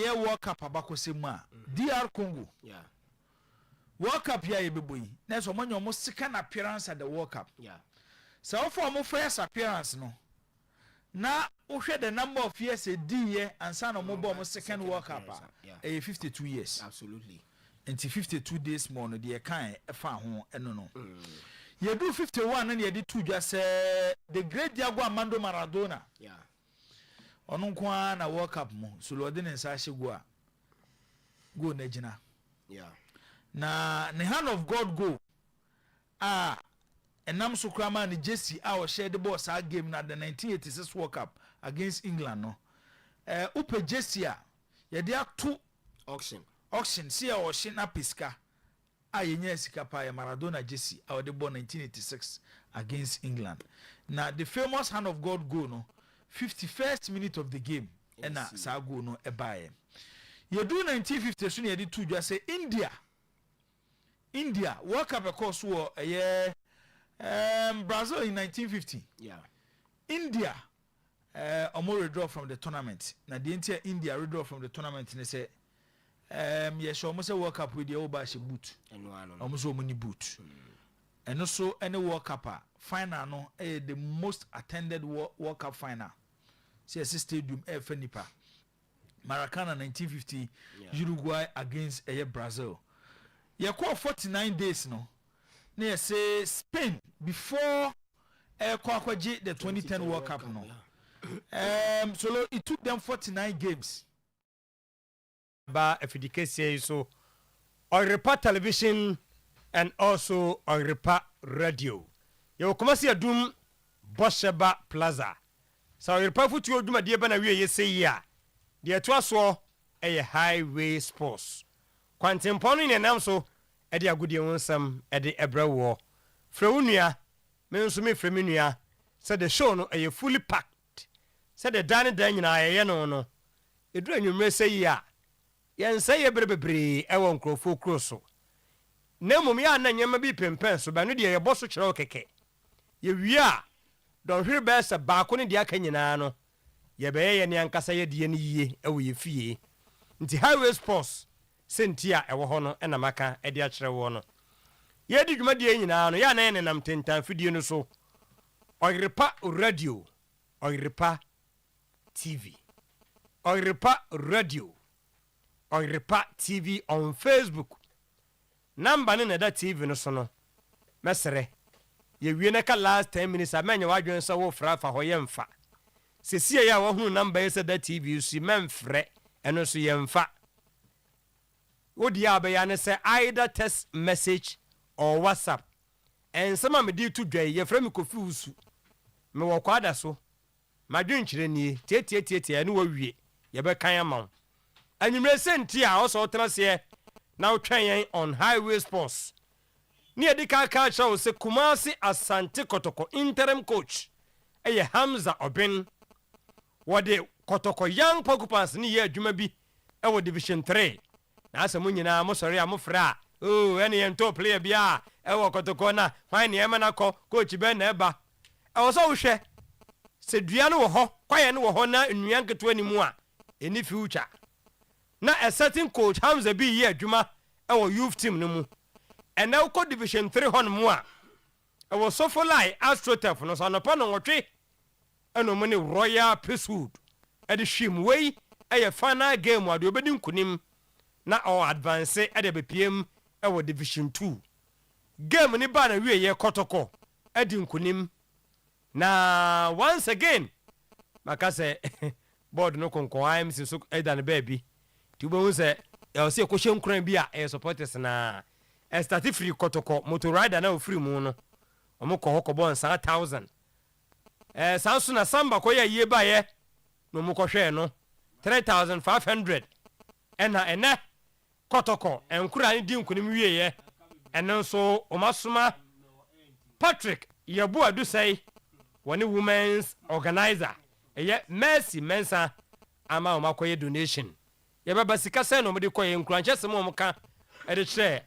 ye World Cup abakosemu DR Congo World Cup ya yebeboyi na so monyo mo second appearance at the World Cup so for mo first appearance no na uhwe the number of years a year and san mo bo mo second World Cup 52 years absolutely until 52 days more no de kan e fa ho eno no ye do 51 and ye di two just the great Diego Armando Maradona ono kwa na World Cup mo so lo de nsa hyego a go na gina na the hand of God go enam so krama ni Jesse our share the boss our game na the 1986 World Cup against England no upe Jesse a ye dia to auction see our shina piska yenya sika pa ya Maradona Jesse our the ball 1986 against England na the famous hand of God go no 51st minute of the game na sa go no ebaye ye do 1950 so na ye di two just say India World Cup course wo Brazil in 1950 India omo withdraw from the tournament na the entire India withdraw from the tournament and say yes almost a World Cup with the obashi boot almost so many boot and also any World Cup final no the most attended World Cup final CS Stadium Fenipa Maracana 1950 Uruguay against Brazil you call 49 days no na say Spain before Kwakwaji the 2010 World Cup no so it took them 49 games ba efidikesi so Oyerepa television and also Oyerepa radio you come see adum Bosheba Plaza so Oyerepa futu oduma de ba na wie ye say ya de to aso highway sports kwantempono ne nam so e de agudie wonsam e de ebrawo frewunua me nso me freminua said the show no fully packed said the dan nyina ye no edu anwumre say ya yen say ye berebebre e won krofo kroso na mum ya na nyema bi pempen so ba no de ye boso kyerɛ keke ye wi a don hwere ba sa ba ko ne de aka nyina no ye be ye ne ankasa ye de ne yie e wo ye fie nti highway sports sentia e wo ho no e na maka e de a kyerɛ wo no ye di dwuma de nyina no ya na ne nam tentan fidie no so Oyerepa radio Oyerepa TV Oyerepa radio Oyerepa TV on Facebook number ne da TV no so no mesere ye wie na ka last 10 minutes amanya wadwen so wo fra fa ho ye mfa sesie ya wo hu number ye da TV si memfre eno so ye mfa wodi ya be ya ne say either text message or WhatsApp and some me di to dwai ye fra me kofi usu me wo kwada so madwen kyire nie tie ne wo wie ye be kan amon anyimre senti a o so trase na o twen on highway sports ni edika ka cha o se Kumasi Asante Kotoko interim coach Hamza Obin wode Kotoko young Porcupines ni ye adwuma bi e wo division 3 na asemu nyina mo sori amofra ene ye top player bia e wo Kotoko na hwan ne ema na coach ben na eba e wo so wo hwe se dua no wo ho kwaye no wo ho na nnua nketo animu a eni future na a certain coach Hamza bi ye adwuma e wo youth team no mu and now co division 3 hon mu a e wo so for lie astrotef no so no pa no wotwe eno mo ne Royal Peacewood e de hwim wei e ye final game ade obedi nkunim na o advance e de bepiem e wo division 2 game ni ba na wie ye Kotoko e di nkunim na once again makase board no konko IMC so e da ne baby ti bo se e se ko hye nkran bi a e supporters na e start free Kotoko motor rider na o free mu no o mo ko hokobon 1000 sansu na samba ko ye ba ye no mo ko hwe no 3500 ena Kotoko enkura ni di nkunim wie ye eno so o masoma Patrick Yabu Adusai woni women's organizer eye Mercy Mensa ama o makoye donation ye baba sika se no mo de koye nkura nchese mo ka e de kire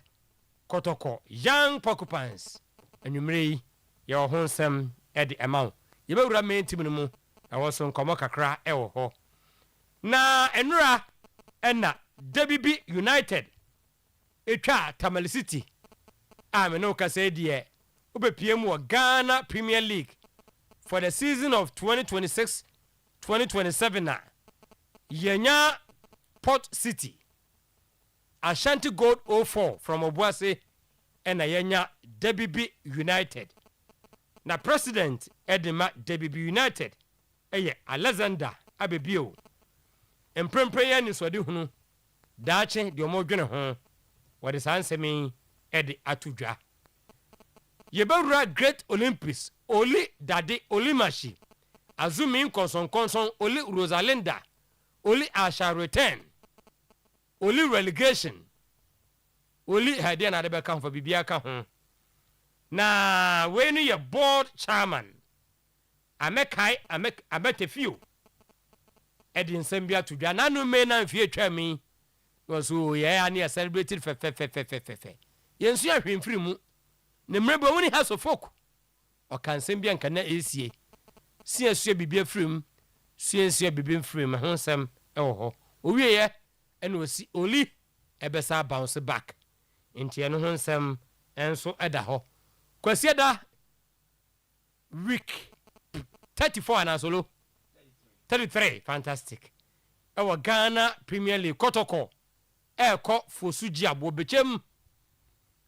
Kotoko young Porcupines anwumrei ye ho nsem e de amount ye be wura main team no mu e wo so nkomo kakra e wo ho na enura ɛna WB United etwa Tamale City me no ka say die obepie mu Ghana Premier League for the season of 2026-2027 na yenya Port City Ashanti Gold 04 from Obuase ɛna yenya WB United na president edema WB United eye Alexander Abebio emprempre ya ni so de hunu daache de omodwene ho wode sansemi ede atudwa yebawura Great Olympics Oli Dade Olimashi Azumi Konson Oli Rosalinda Oli Asha return Oli relegation Oli hade na de be kan for bibia ka ho na we no ye board chairman Ametefio edi nsem bia tudwa na no me na mfie twa mi so ye ani celebrated fe yensu ahwemfiri mu ne mrebo woni ha so folk o kan nsem bia nka na esie sie bibia firim sie bibia firim ho nsem ewo ho owie ye ena osi Oli ebesa bounce back ntie no ho nsem enso eda ho kwasieda week 34 and solo 33 fantastic our Ghana Premier League kotoko eko fosuji abo bechem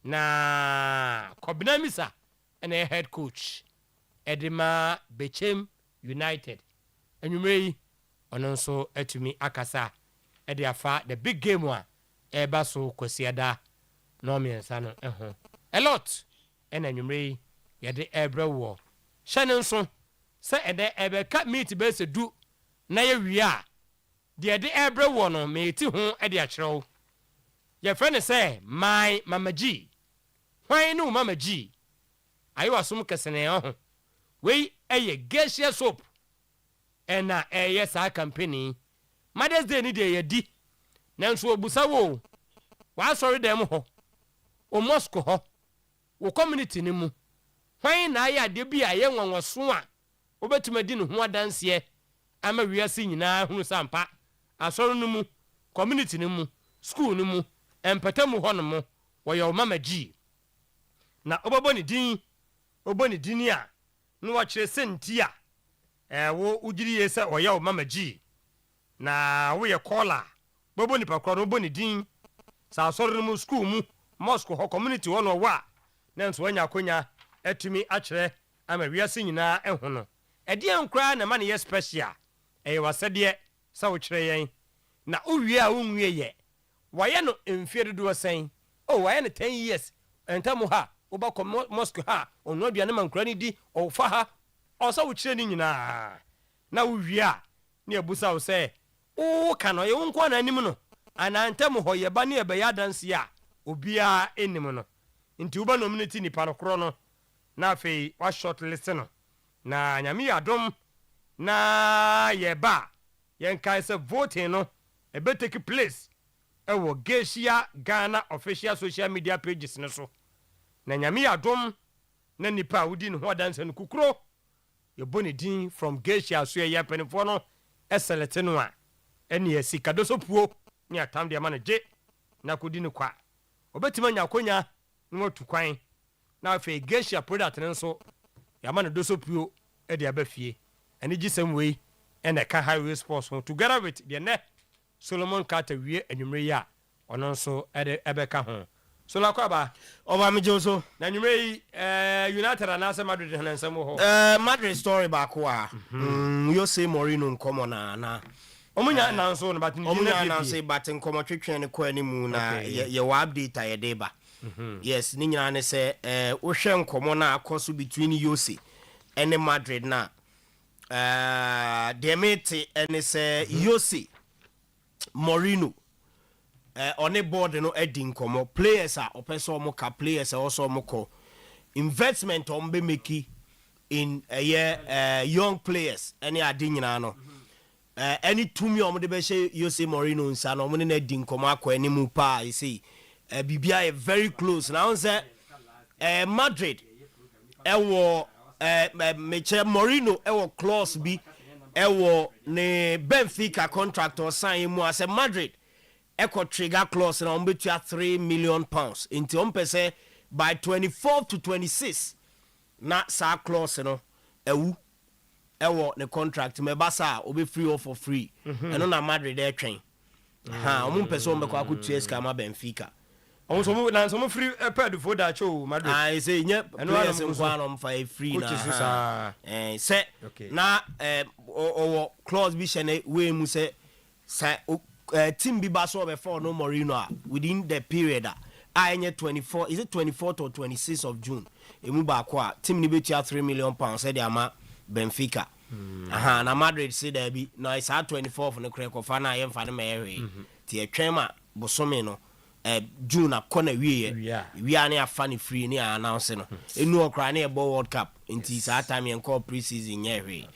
na Kobinamisa and a head coach Edema Bechem United enumrei ononso etumi akasa ediafa the big game one eba so kwasiada no miensa no eho a lot and enumrei yede ebrewo hyenenso se ede ebeka meet be se du na ye wia de ede ebrewo no meeti ho ede akyerew ye friend say my mama G hwan no mama G ayo asum kesene ho we eye gesia soap ena eye sa company Mother's Day ni de ye di nanso obusa wo wa sorry dem ho o Moscow ho wo community ni mu hwan na ya de bia ye nwanwoso a obetuma di ne ho adanse ama wiase nyina hunu sampa asoro no mu community no mu school no mu empatamu ho no mu wo ye mama G na oboboni din a no wa kire senti a wo ugiri yesa wo ye mama G na wo ye caller boboni pakro no boni din sa asoro no mu school mu mosque ho community ho no wa nanso wanya konya etumi akire ama wiase nyina ehu no ede ankra na ma ne ye special wasede sa wo kire yen na uwie a unwie ye waye no emfie dodo sen waye no 10 years entamu ha obako mosque ha ono aduane mankra ni di ofa ha osa wo kire ni nyina na uwie a ne abusa wo se o ka no ye wonko na anim no anantamu ho ye ba ne be ya danse a obia enim no nti uba nominate ni panokro no na afei wa shortlist no na nyame adom na yeba yenkai se voting no ebe take place ewo Gesia Ghana official social media pages no so na nyame adom na nipa wudi no ho danse no kukuro yeboni din from Gesia so ye penifo no select no a ene asikado so puo ni atam de ma no je na kodi no kwa obetima nya konya no tu kwan na afei Gesia product nso yama no doso puo e de abafie ene gisem wei ene ka highway sports together with the ne Solomon Carter wie anwumre ya ono nso ebeka ho so la kwa ba oba me joso na anwumre United anase Madrid hansem ho Madrid story ba ko a Jose Mourinho nkomo na omunya na nso no batin omunya na nso batin nkomo twetwen ne ko animu na ye wa update ya de ba yes ni nyina ne se wo hwe nkomo na akoso between Jose and Madrid na demete ene se Jose Mourinho on a board no edin komo players are opeso mo ka players also mo ko investment on be make in young players any adin nyina no any tumi o mo de be she Jose Mourinho nsa no mo ne edin komo akọ animu pa you see bibia very close now say Madrid ewo meche Mourinho ewo clause bi ewo ne Benfica contract or sign mu as Madrid echo trigger clause na ombetua £3 million into ompese by 24 to 26 na sa clause no ewu ewo ne contract me basa obe free or for free eno na Madrid e twen ompese ombekwa akutua ska ma Benfica so mo free pad for that show Madrid say nye players nkwa no mfa free na say na o clause bi shene we mu say team bi ba so be for no Mourinho within the period enye 24 is it 24th or 26th of June emu ba kwa team ni betia £3 million said ama Benfica na Madrid say there be na is 24th no kre ko fa na ye mfa ne me ti etwema bosome no June akona we are near funny free near announcing enu okra na e World Cup inti sa time en call pre-season yewe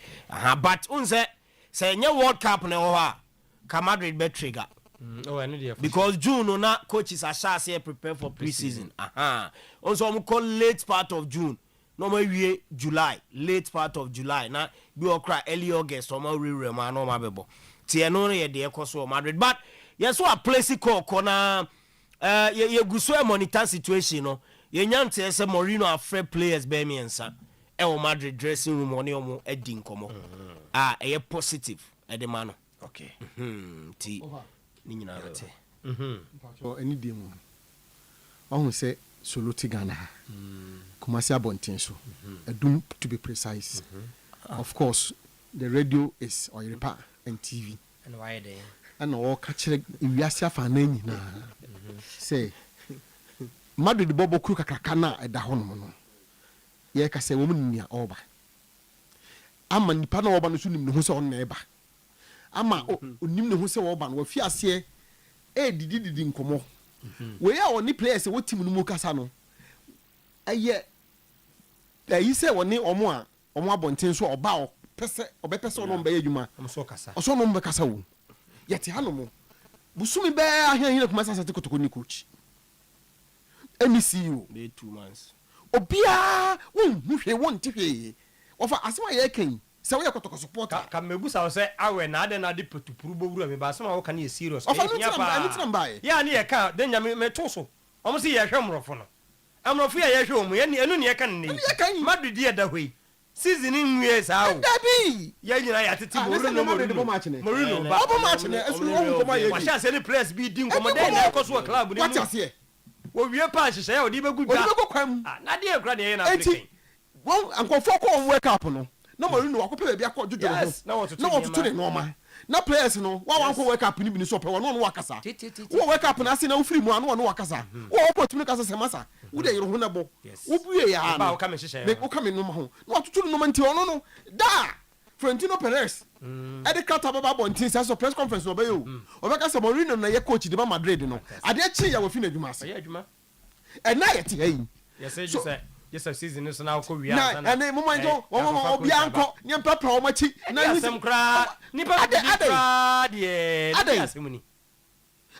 but unse say nye World Cup na ho ha ka Madrid be trigger because June na coaches are say prepare for pre-season also we call late part of June no we July late part of July na bi okra early August o ma rewre ma no ma bebo ti eno ye de ekoso Madrid but yes so a place call corner ye guso e monitor situation no ye nyante se Mourinho afre players be miensa e o Madrid dressing room oni omo edi nkomo e positive e de mano okay ti ni nyina te so any day mo ohun se solo ti Ghana Kumasi Abontin so edum to be precise of course the radio is Oyerepa and TV and why there and all catch wiase afa na nyina say Madrid bobo kru kakaka na eda hono no ye ka say wo nia oba ama nipa na oba no so nim ne ho se on na eba ama onim ne ho se oba no wafi ase didi nkomo we ya oni players wo team no mu kasa no aye yi se woni omo Abontin so oba obepese no mba yadwuma oso no mba kasa wo yete hanomo busumi be ahia Kumasi asate kotoko ni coach any CEO they 2 months obia won hwe won tihwe ofa asema ye kan se we kotoko supporter ka mebusa wo se awe na ade na de potupuru bowura me ba asema wo kan ye serious ofa no tamba ya na ye ka denya me toso omo se ye hwe mrofo no amrofo ye hwe omo ye enu ne ye kan ne Madrid ye da hwe season nwie saa o dabi ya nyina ya tete Mourinho ba obo match ne esu wo nkoma ye wa sha se ni press bi di nkoma den na ekoso club ni what ase wo wie pa hyehyɛ ya odi begu da na de ekra ne ye na African won ankofo ko on wake up no na Mourinho wakope bia ko jojo no na wotutu ne normal na players no wa wanko wake up ni bi ni so pe wo no wakasa wo wake up na ase na wo free mu anu no wakasa wo opportunity kasa se masa wo de yero ho na bo wo buye ya ba wo ka me hyehyɛ me wo ka me no ma ho na wotutu no ma nti ono no da Florentino Perez ede kata baba Abontin so press conference no be yo obeka se Mourinho na ye coach de Madrid no ade chi ya wo fi na adwuma ase ya adwuma e na ye te hey yes season so na ko wia na and mo manjo wo bianko ni papa wo machi na ni sem kra ni papa de kra de asemuni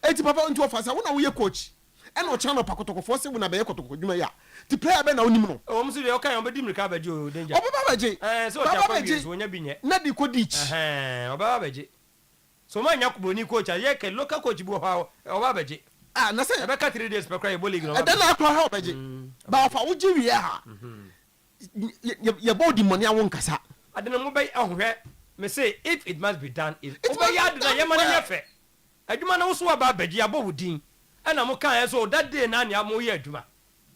eti papa nti ofasa wo na wo ye coach e na o channel pakotoko fo se wo na be ye kotoko dwuma ya ti player be na onim no o mo se de o kan o be di mirika ba je o danger o baba baje so o ta kwa wi so nya binye na di ko dich o baba baje so ma nya kuboni coach ye ke local coach bu ha o baba baje na say e be ka 3 days pe kra e boli e da na akwa ha o baje ba fa wo ji wi ha ye body money awon kasa adena mo be ahwe me say if it must be done if o ya adena ye ma na fe adwuma na wo so ba baje abo wudin ana mo kan so that day na nya mo ye adwuma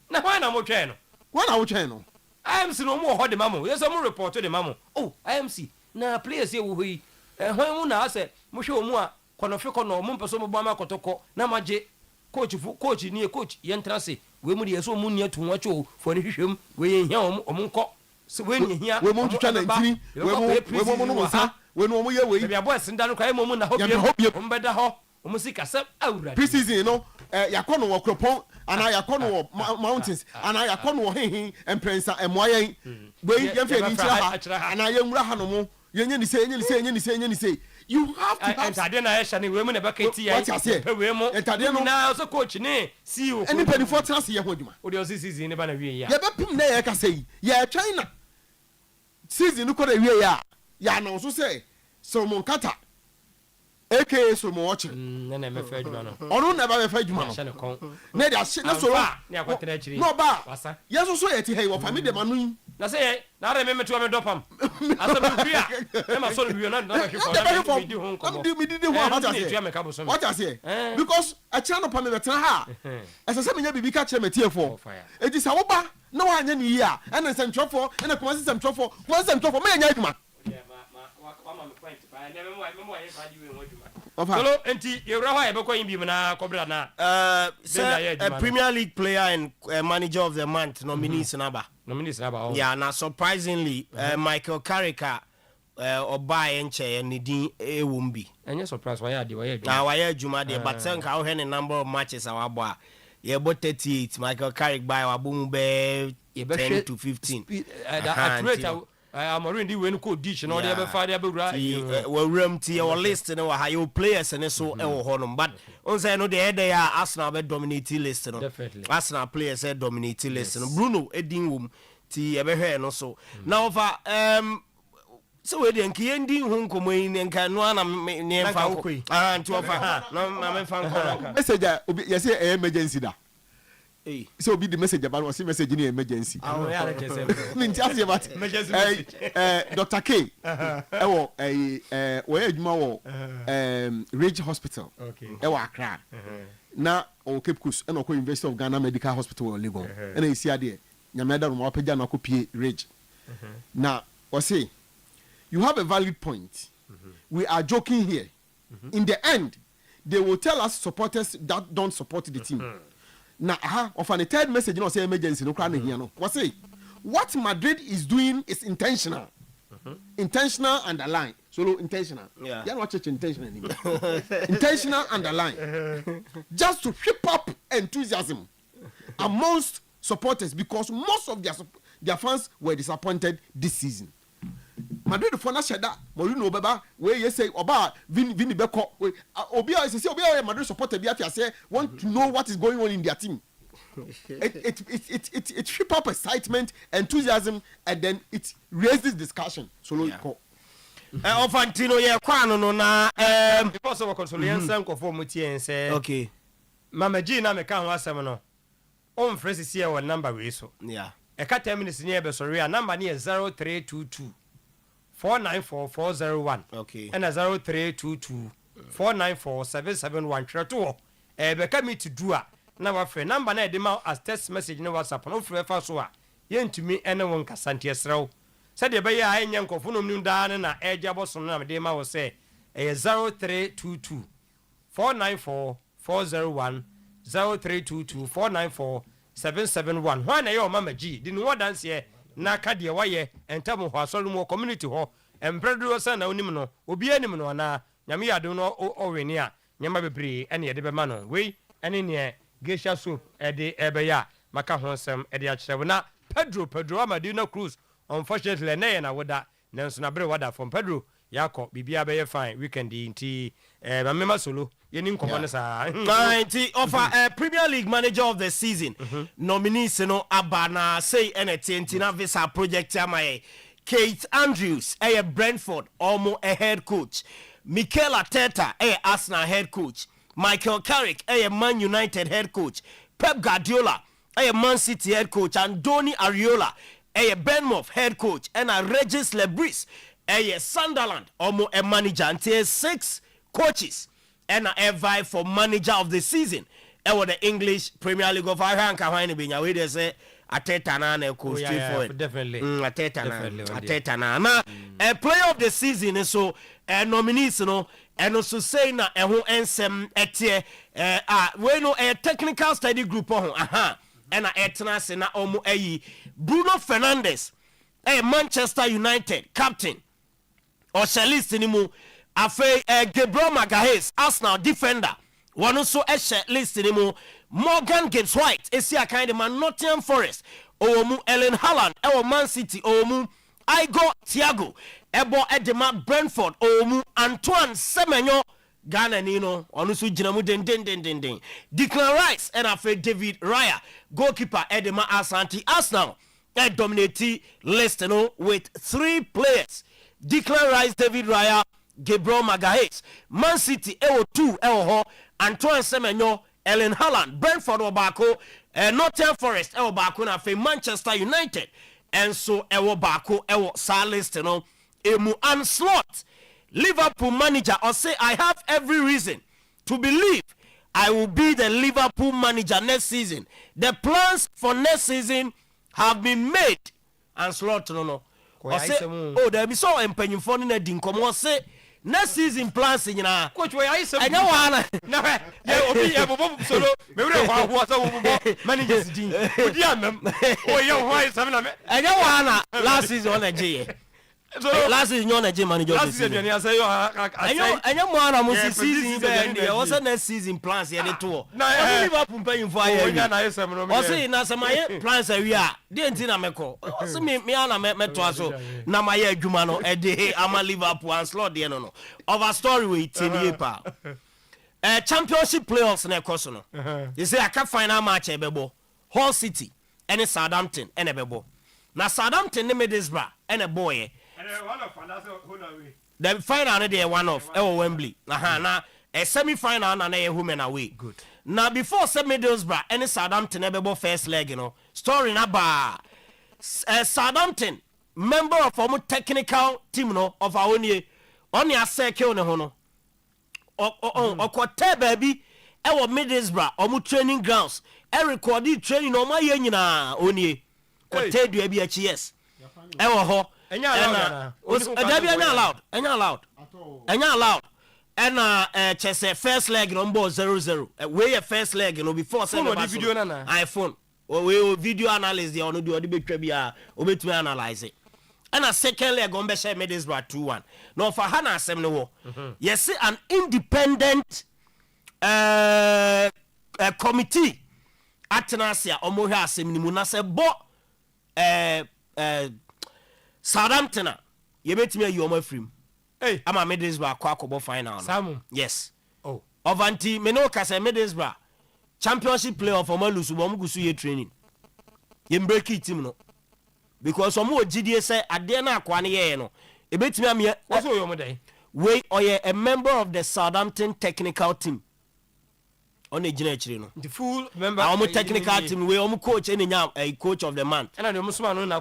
na why na mo twen no why na wo twen no IMC no mo ho de mamo yes mo report de mamo oh IMC na players ye wo hoyi hwan mu na ase mo hwe omu a konofe kono mo mpeso mo bo ma kotoko na maje coach ni coach ye ntrase we mu de yeso mu ni atu wacho fo ni hwehwem we ye hia omu nko se we ni hia we mu twitwa na ntiri we mu no nsa we no mo ye we bia boys ndanu kwa mo mu na hobie mo beda ho omu sika se awura pre-season no yakono wo kropon ana yakono wo mountains ana yakono wo hehin emprensa emoyen we ye fe ni tira ha ana ye nwura ha no mo ye nye ni say you have to have entade na yesha ni we mu ne baketi ya we mu entade no na so coach ni CEO any penny for trans ye ho adwuma o de o season ne ba na wie ya ye be pim na ye ka say ye China season ko da wie ya na so say Solomon Kata aka so mo watching na me fa adwuma no ono never be fa adwuma no na dia na so na akwatena achiri no ba wasa yeso so yeti hey wo family de manu na say na re me to me dopam asa me bia e ma so bi na na hwe for na me di ho nkomo me di ho what I say because a channel pa me betra ha esa se me nya bibi ka kire metiefo edi sa wo ba na wa anya ni yi a ena nsentwofo ena kuma nsentwofo me nya adwuma Solo enti yewra ho ebekọ yin bi na kobra na a Premier League player and manager of the month nominees naba oh. Yeah, now surprisingly Michael Carrick oba enche ne din ewumbi enye surprise why adwuma de but say nka wo number of matches awabo a ye bo 38 Michael Carrick by wabomu be 10 to 15 Amorin di we no ko ditch no dey be fa dey be wura we ram ti your list no ha your players and so e wo hono but on say no dey there Arsenal be dominate list no Arsenal players e dominate list no Bruno edin wom ti e be hwe no so now over so we dey nki endin hu nkomo yin nka no ana ne fa nti ofa no ma me fa nko message you say emergency da so be the message about was message in emergency. Emergency message. Dr. K. Where you know Ridge Hospital. Okay. Accra. Now on Cape Coast and on University of Ghana Medical Hospital in Legon. And I see there. Nyameda no apeja na kopie Ridge. Now, I say you have a valid point. We are joking here. In the end, they will tell us supporters that don't support the team. Now, of an third message, you know, say emergency, no crime here, no. What say? What Madrid is doing is intentional. Intentional and aligned. So intentional. Yeah. You're not intentional anymore. Intentional and aligned. Just to whip up enthusiasm amongst supporters because most of their fans were disappointed this season. Madrid for na sheda Mourinho beba we you say oba Vini Beko obi say obi Madrid supporter bi afia say want to know what is going on in their team. It trip up excitement, enthusiasm, and then it raises discussion. So Ofantino ye kwano no na because of consolation nkofo mutie say okay Mama G na me ka ho asem no on fresh see your number we so yeah e ka 10 minutes ni e be sorry number ni 0322 494-401 okay and 0322 494-771 treto be ka me to do a na wa frɛ number na e de ma as text message no WhatsApp no frɛ fa so a yentumi ene won kasante esrew said de be ya anya nkofo no nim da na eja boso na me de ma wo se 0322 494-401 0322 494-771 hwan na yo Mama G di no dance here na ka de waye entam ho asolu mo community ho empredo san na onim no obi anim no na nyame yado no owene a nyama bebre ene ye de be ma no we ene ne geisha soup e de ebe ya maka ho sem e de a kyerɛ na Pedro Amadino Cruz unfortunately na ye na woda nanso na bre wada from Pedro yakɔ bibia be ye fine weekend nti mamema solo yeni nkomo ne sa 90 offer Premier League manager of the season nominees no abana say NTNT na visa project amaye Kate Andrews Brentford almo a head coach Mikel Arteta Arsenal head coach Michael Carrick Man United head coach Pep Guardiola Man City head coach Andoni Areola Bournemouth head coach and Regis Lebris Sunderland almo a manager until 6 coaches and a vie for manager of the season the English Premier League of Ireland kahwan be nya we dey say Arteta na coach straightforward definitely Arteta na a player of the season so nominees no and also say na ho ensem etie we no a technical study group ho and etna se na omo Bruno Fernandes Manchester United captain or cellist ni mu afei Gabriel Magalhaes Arsenal defender one also list ni mu Morgan Gibbs White esi kind man Nottingham Forest omu Ellen Haaland Man City omu Igor Thiago edema Brentford omu Antoine Semenyo Ghana ni no onu so gina mu den Declan Rice and afei David Raya goalkeeper edema Asante Arsenal dominate list no with 3 players Declan Rice, David Raya, Gabriel Magalhaes. Man City ewo 2 ewo ho. Antoine Semenyo, Erling Haaland, Brentford Obako, Nottingham Forest ewo bako na fe Manchester United. And so ewo bako ewo sa list no emu Anslot. Liverpool manager or say I have every reason to believe I will be the Liverpool manager next season. The plans for next season have been made. Anslot no. Or say oh there be so empenyimfo na di nkomo say next season plans nyina. Coach we ayi sem. Enya wana. Na ye obi ye bobo solo. Me wure kwa ho so bobo managers din. Odi amem. O ye ho ayi sem na me. Enya wana last season on eje. So last season on eje manager. Last season you say you enya mo ana mo season be e o say next season plans ye dey to. Na Liverpool mpanyimfo ayi. Onya na ayi sem no me. O say na some ayi plans awi a dey nti na meko. O say me ana me to aso na my adwuma no e dey ama Liverpool and slot dey no. Over story we tell pa. Championship playoffs na ekoso no. You say aka final match ebebo. Hull City and Southampton and ebebo. Na Southampton ne Middlesbrough and a boy. The final they one off Wembley. Na a semi-final na home and away. Good. Now before Middlesbrough and Southampton ebebo first leg, you know. Story na ba. Southampton member of our technical team no of our own year. Only a circle ne hono. Okote baby ewo Middlesbrough omu training grounds. E recorded training no ma ye nyina oni. Kote du ebi yes. Ewo ho. Enya allowed. And chese first leg no mbo 0-0. We your first leg no before say video na iPhone. We video analysis dey ono do betwa bia obetumi analyze it. And a second leg on Besha Middlesbrough 2-1. No for Hana Assembly War. Yes, an independent committee at Tenasia Omoha Assembly Munase Bo Southampton. You bet me you my frame. Hey, I'm a Middlesbrough Quacobo final. Samu. Yes. Oh. Ovanti Menoka say Middlesbrough championship playoff for Malusu Bomugusu training. You break it team no. Because some more GDA say ade na akwa ne ye no e betimi am ye what's your modern we oye a member of the Southampton technical team on the gina chiri no the full member our technical team we coach enya a coach of the month and the musman no na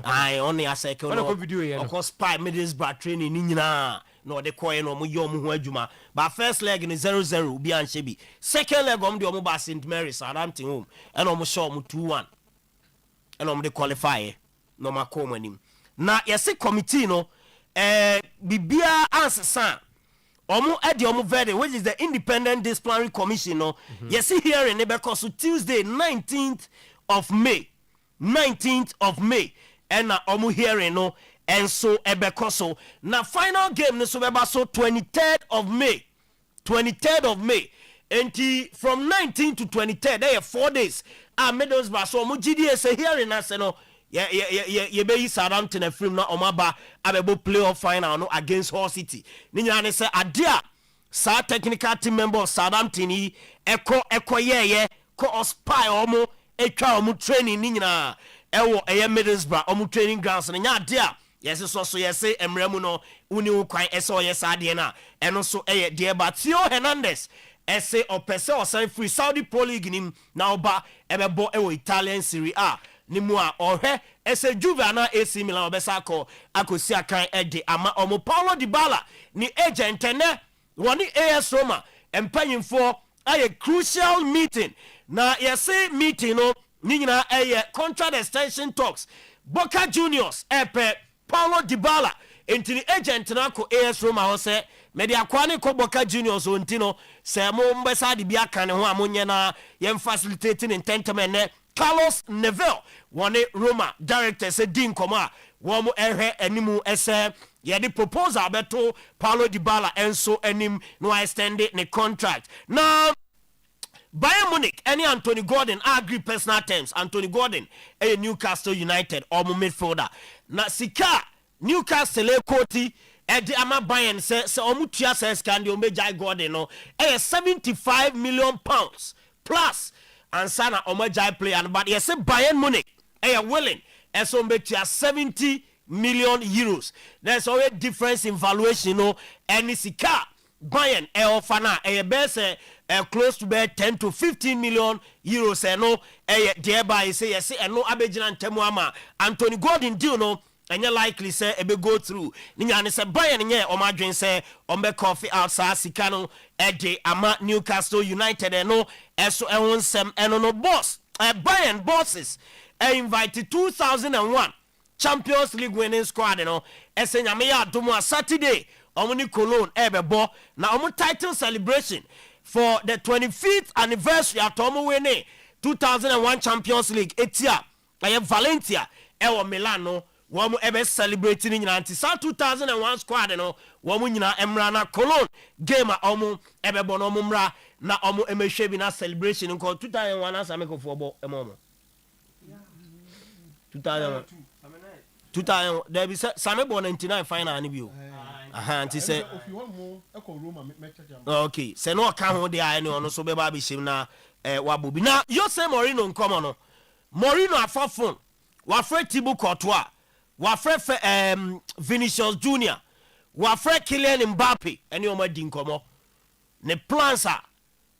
I only a second no video here of course spy Middlesbrough training ni nyina no de koye no mo yo mo ho adwuma but first leg ni 0-0 bi an shebi second leg om de omo ba St Mary Southampton home and omo show mo 2-1 and I'm the qualifier no ma come anim na yesi committee no bibia answer omo edi omo verdict which is the independent disciplinary commission no yesi hearing e because so Tuesday 19th of May and na omo hearing no and so e because so na final game no so be so 23rd of May and from 19 to 23rd there are 4 days Middlesbrough so mo GDA say hearing na say no ye be Southampton a film na omaba abebo playoff final no against Hull City ni nyane say adia sa technical team member of Southampton yi eko ye ko spy omo etwa omo training ni nyina ewo eye Middlesbrough omo training grounds ni nya adia yes so yes emremu no uni ukwan eso yes ade na eno so eye de ba Theo Hernandez ese opese osan free Saudi Pro League nim na oba ebebo ewo Italian Serie A nimu a ohwe ese Juve na AC Milan obesa akosi akan ede ama omo Paulo Dybala ni agent ne woni AS Roma empanyimfo aye crucial meeting na yesi meeting no nyina aye contract extension talks Boca Juniors epe Paulo Dybala entini agent na ko AS Roma ho se mede akwane ko Boca Juniors ontino se mo mbesa de bia kan ho amonye na yem facilitating intentment ne Carlos Neville one Roma director se din koma wo mo ehwe animu ese ye the proposal beto Paulo Dybala enso anim no extend the contract now Bayern Munich any Anthony Gordon agree personal terms Anthony Gordon a Newcastle United or midfielder na sika Newcastle ekoti edi ama Bayern se omutua se scandi omejai Gordon no 75 million pounds plus and sana omejai player but yes Bayern Munich willing so ombetua 70 million euros. There's always difference in valuation, no. And it's a car. Bayern offer a best close to 10 to 15 million euros. No, thereby say yes, and no Abidjan Temuama Anthony Gordon deal no. And you likely say ebe go through. Ninya say Bayern nye o madwen say o be coffee outside Sikano ede ama Newcastle United no eso ewonsem eno no boss. Bayern bosses invited 2001 Champions League winning squad no. Ese nyame ya domo Saturday omuni Cologne ebebo na omu title celebration for the 25th anniversary at omu winning 2001 Champions League etia Valencia ewo Milano womu ebe celebrating nyina anti sa 2001 squad no womu nyina emra na Cologne game omu ebe bono omu mra na omu emehwe bi na celebration nko 2001 asa make for bo emomo 2000 there be same bo 99 final ani bi o anti say okay say no ka ho de ai no no so be ba bi shim na wabobi na Jose Mourinho nkomo no Mourinho afofon wafre Thibaut Courtois wafre Vinicius Junior wafre Kylian Mbappe ene o ma di nkomo ne plans a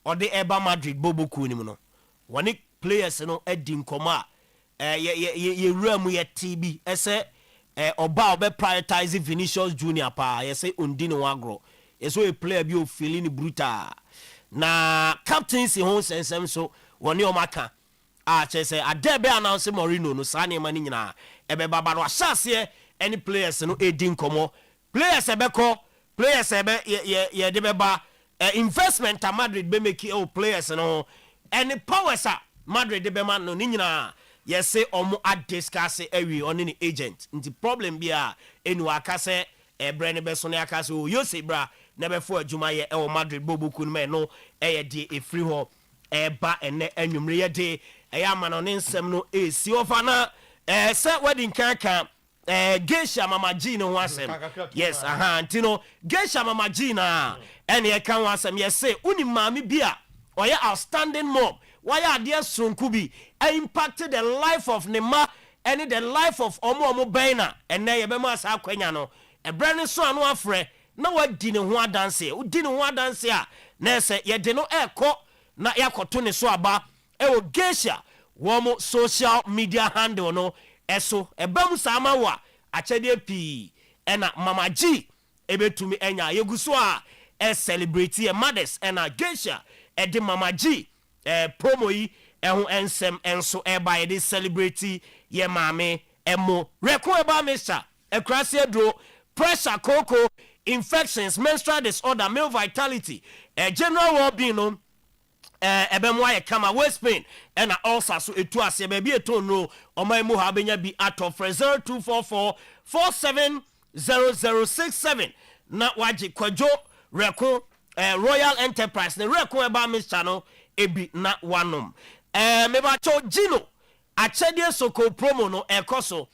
or the Eba Madrid bobo kuni no wani players no edi nkomo a ye ramu ye TB ese oba obe prioritize Vinicius Junior pa ye say ondini wagro yeso a player bi o feeling brutal na captaincy ho sensem so woni o maka a che say adebe announce Mourinho no sane mani nyina ebe baba no asase any players no edi nkomo players ebeko players ebe ye de beba investment a Madrid be make o players no any powers a Madrid de be man no nyina yes say omo a discuss ewi on any agent nti problem bia enu aka say ebre ne be so ne aka say o Jose bra ne be fo adwuma ye e Madrid boboku no no e de e free ho e ba ene anwumre ye de e ya ma no ne nsem no e si ofa na say wedding kaka Geisha Mama G no wasem yes ntino Geisha Mama G na ene e kan wasem yes say uni mami bia oya outstanding mom why are there sonku bi impacted the life of Nema and the life of omo bena and na ye be ma sa kwanya no e brand so anu afre na wadi ne ho adanse udi ne ho adanse a na se ye de no eko na yakoto ne so aba e wo Geisha wo social media handle no eso ebam sama wa achede pi ena Mama G ebetumi enya yeguso a celebrate e mothers ena Geisha e de Mama G promo yi ehun ensem enso eba ye de celebrate ye mame emo reko eba Mr. Ekrase dro pressure cocoa infections menstrual disorder male vitality general well-being no ebemwa ye kama waist pain and also so etu ase be eto no omai mu ha benya bi ato 0244 470067 na waji kwajo reko Royal Enterprise ne reko eba Mr. no ebi na wanom me ba cho Gino achede soko promo no ekoso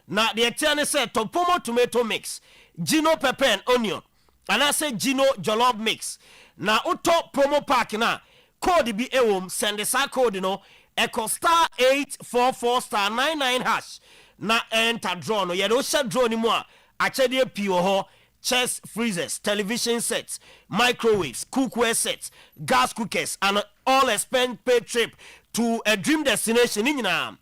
na the eterne say topomo tomato mix Gino pepper and onion and I say Gino jollof mix na uto promo pack na code bi ewom send the code no echo star 844 star 99 hash na enter draw no ye do share draw ni mu a achede pi ho chest freezers, television sets, microwaves, cookware sets, gas cookers, and all expense paid trip to a dream destination in a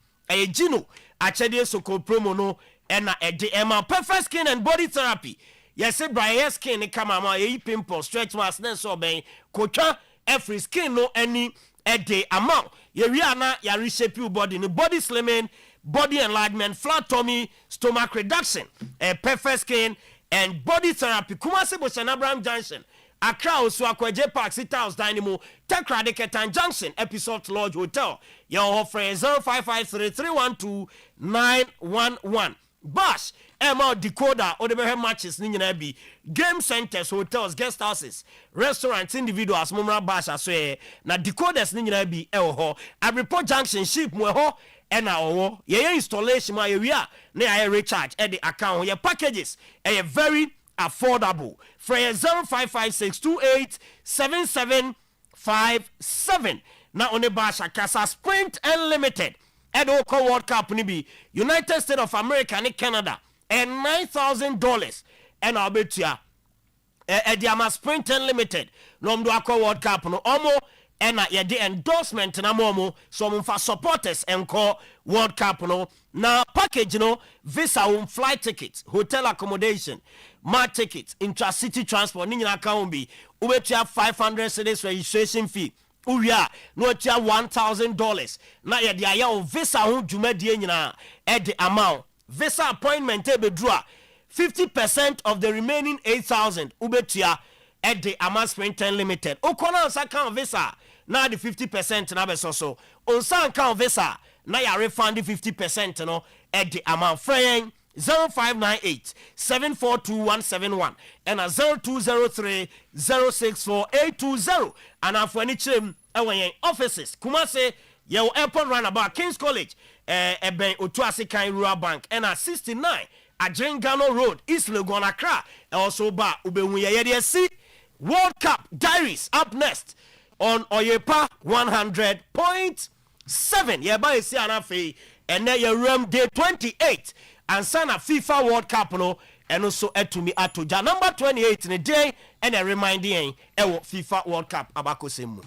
Gino, achede soko promo no, and a DMA perfect skin and body therapy. Yes, Brian skin, come on, ye pimple, stretch marks, then so bang, cocha, every skin no any a day amount. Ye riana, ya reshape your body, no body slimming, body enlargement, flat tummy, stomach reduction, a perfect skin. And body therapy Kumasi Boshan Abraham Junction Accra Osu Akwaje Park City House Dynamo Tekra de Ketan Junction Episode Lodge Hotel your offer 0553312911 Bash ML Decoder Odebe matches ni nyina bi game centers hotels guest houses restaurants individuals mumra bash aso na decoders ni nyina bi ho Abripo Junction ship mu ho ena owo ye installation ma ye wia na ye recharge e the account ye packages e very affordable for 0556287757 na one basha kasa Sprint Unlimited Edo World Cup ni bi United States of America ni Canada and $9,000 and I'll bet you Ediama Sprinten Limited no mdo akọ World Cup no omo ena ye de endorsement na momo so mfa supporters enko World Cup no na package no visa flight tickets, hotel accommodation, mark tickets, intra-city transport ni nyina ka bi ubetua 500 cedis registration fee uria no tia $1,000 na ye de aya visa ho dwumadie nyina e de amount visa appointment e bedru 50% of the remaining 8,000 ubetua at the Ama Sprinten Limited. Okona onsa count visa na the 50% na beso so. Onsa count visa na ya refund the 50% no at the amount. Fraying 0598 742171 and a 0203 064820 and after any chim offices. Kumase ye airport runabout King's College ben Otuasi Kan Rural Bank and a 69 Adjengano Road, East Legon, Accra. Also, ba Ubewuyeyesi World Cup Diaries up next on Oyerepa 100.7. Yeah, by Sianafe, and then your room day 28 and Sana FIFA World Cup no, and also Etumi Atoja number 28 in a day, and a reminding FIFA World Cup Abako Semu.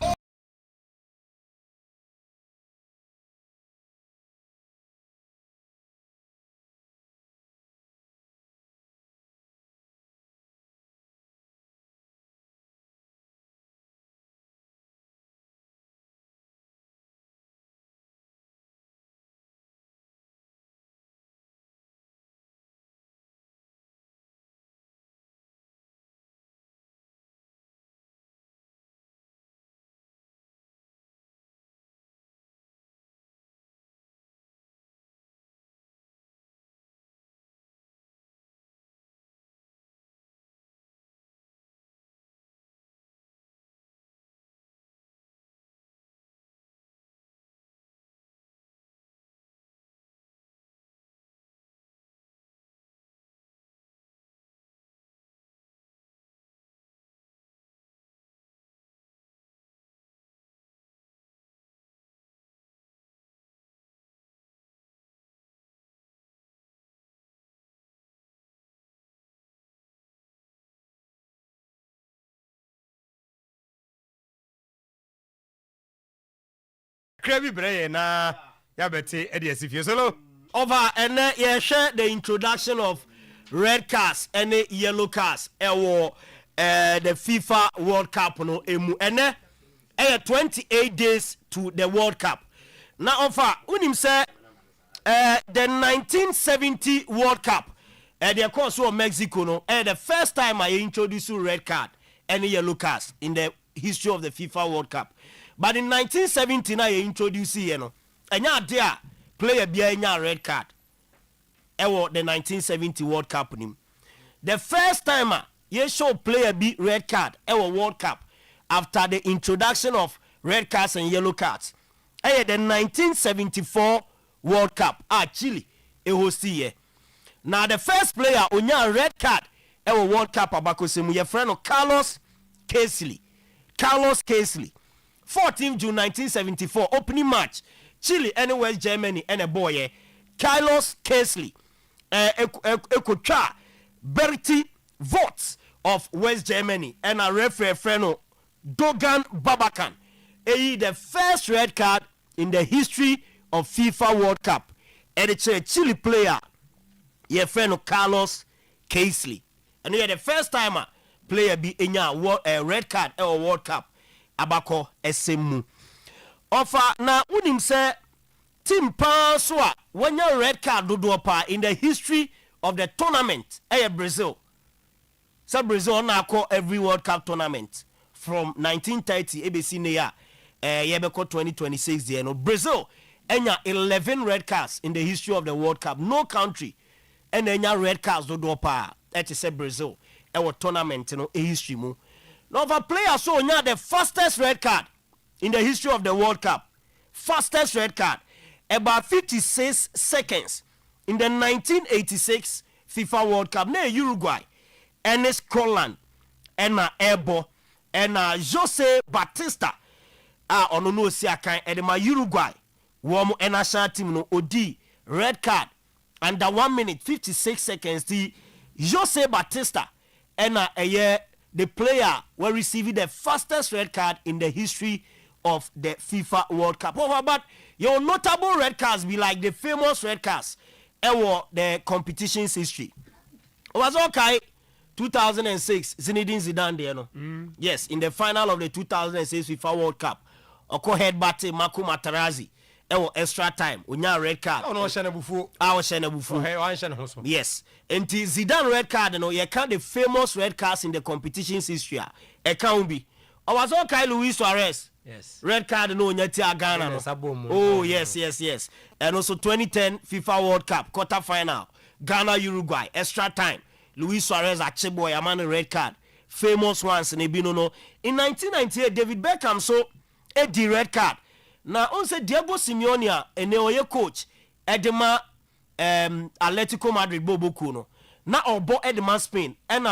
Krebi breye na ya beti edie solo over and yeah share the introduction of red cards and yellow cards the FIFA World Cup no emu and 28 days to the World Cup. Now over unim say the 1970 World Cup the course of Mexico no the first time I introduced red card and yellow cards in the history of the FIFA World Cup. But in 1970 na introduce you know enya there player bia enya red card the 1970 World Cup nim. The first time you show player be red card World Cup after the introduction of red cards and yellow cards the 1974 World Cup Chile host here. Now the first player onya red card World Cup abakosemu your friend Carlos Casely. 14th June 1974 opening match Chile and West Germany and a boy Carlos Casely ekotwa Bertie Votes of West Germany and a referee friend Dogan Babakan the first red card in the history of FIFA World Cup and it's a Chile player your friend Carlos Casely and the first timer player be in a red card World Cup abako esemu offer na unim say team pa so a wanya red card dodo pa in the history of the tournament Brazil. So Brazil na call every World Cup tournament from 1930 ABC neya yebeko 2026 there no Brazil enya 11 red cards in the history of the World Cup. No country enya red cards dodo pa say Brazil tournament no history mu. Now, the player so now the fastest red card in the history of the World Cup. Fastest red card. About 56 seconds in the 1986 FIFA World Cup. Ne Uruguay. Ernest Colland. And Ebo. And Jose Batista. Onono Siakan. And my Uruguay. Womo national team no Odi. Red card. under 1 minute 56 seconds the Jose Batista and the player were receiving the fastest red card in the history of the FIFA World Cup. But your notable red cards be like the famous red cards the competition's history. It was okay. 2006, Zinedine Zidane there, no? Yes, in the final of the 2006 FIFA World Cup, Oko headbutt Marco Materazzi. Extra time. Unya red card. Oh no, Shana Bufu. Our Shana Bufu. Yes. And the Zidane red card, you count the famous red cards in the competition's history. It can't be. I was okay, Luis Suarez. Yes. Red card, no, Nyatia Ghana. No. Oh, yes. And also 2010 FIFA World Cup, quarter final. Ghana, Uruguay, extra time. Luis Suarez at Cheboy, a man red card. Famous ones in Ebino. No. In 1998, David Beckham so the red card. Now, on say Diego Simeone, a Neoye coach, Edema Atletico Madrid Bobo Kuno. Now, Obo Edema Spain, and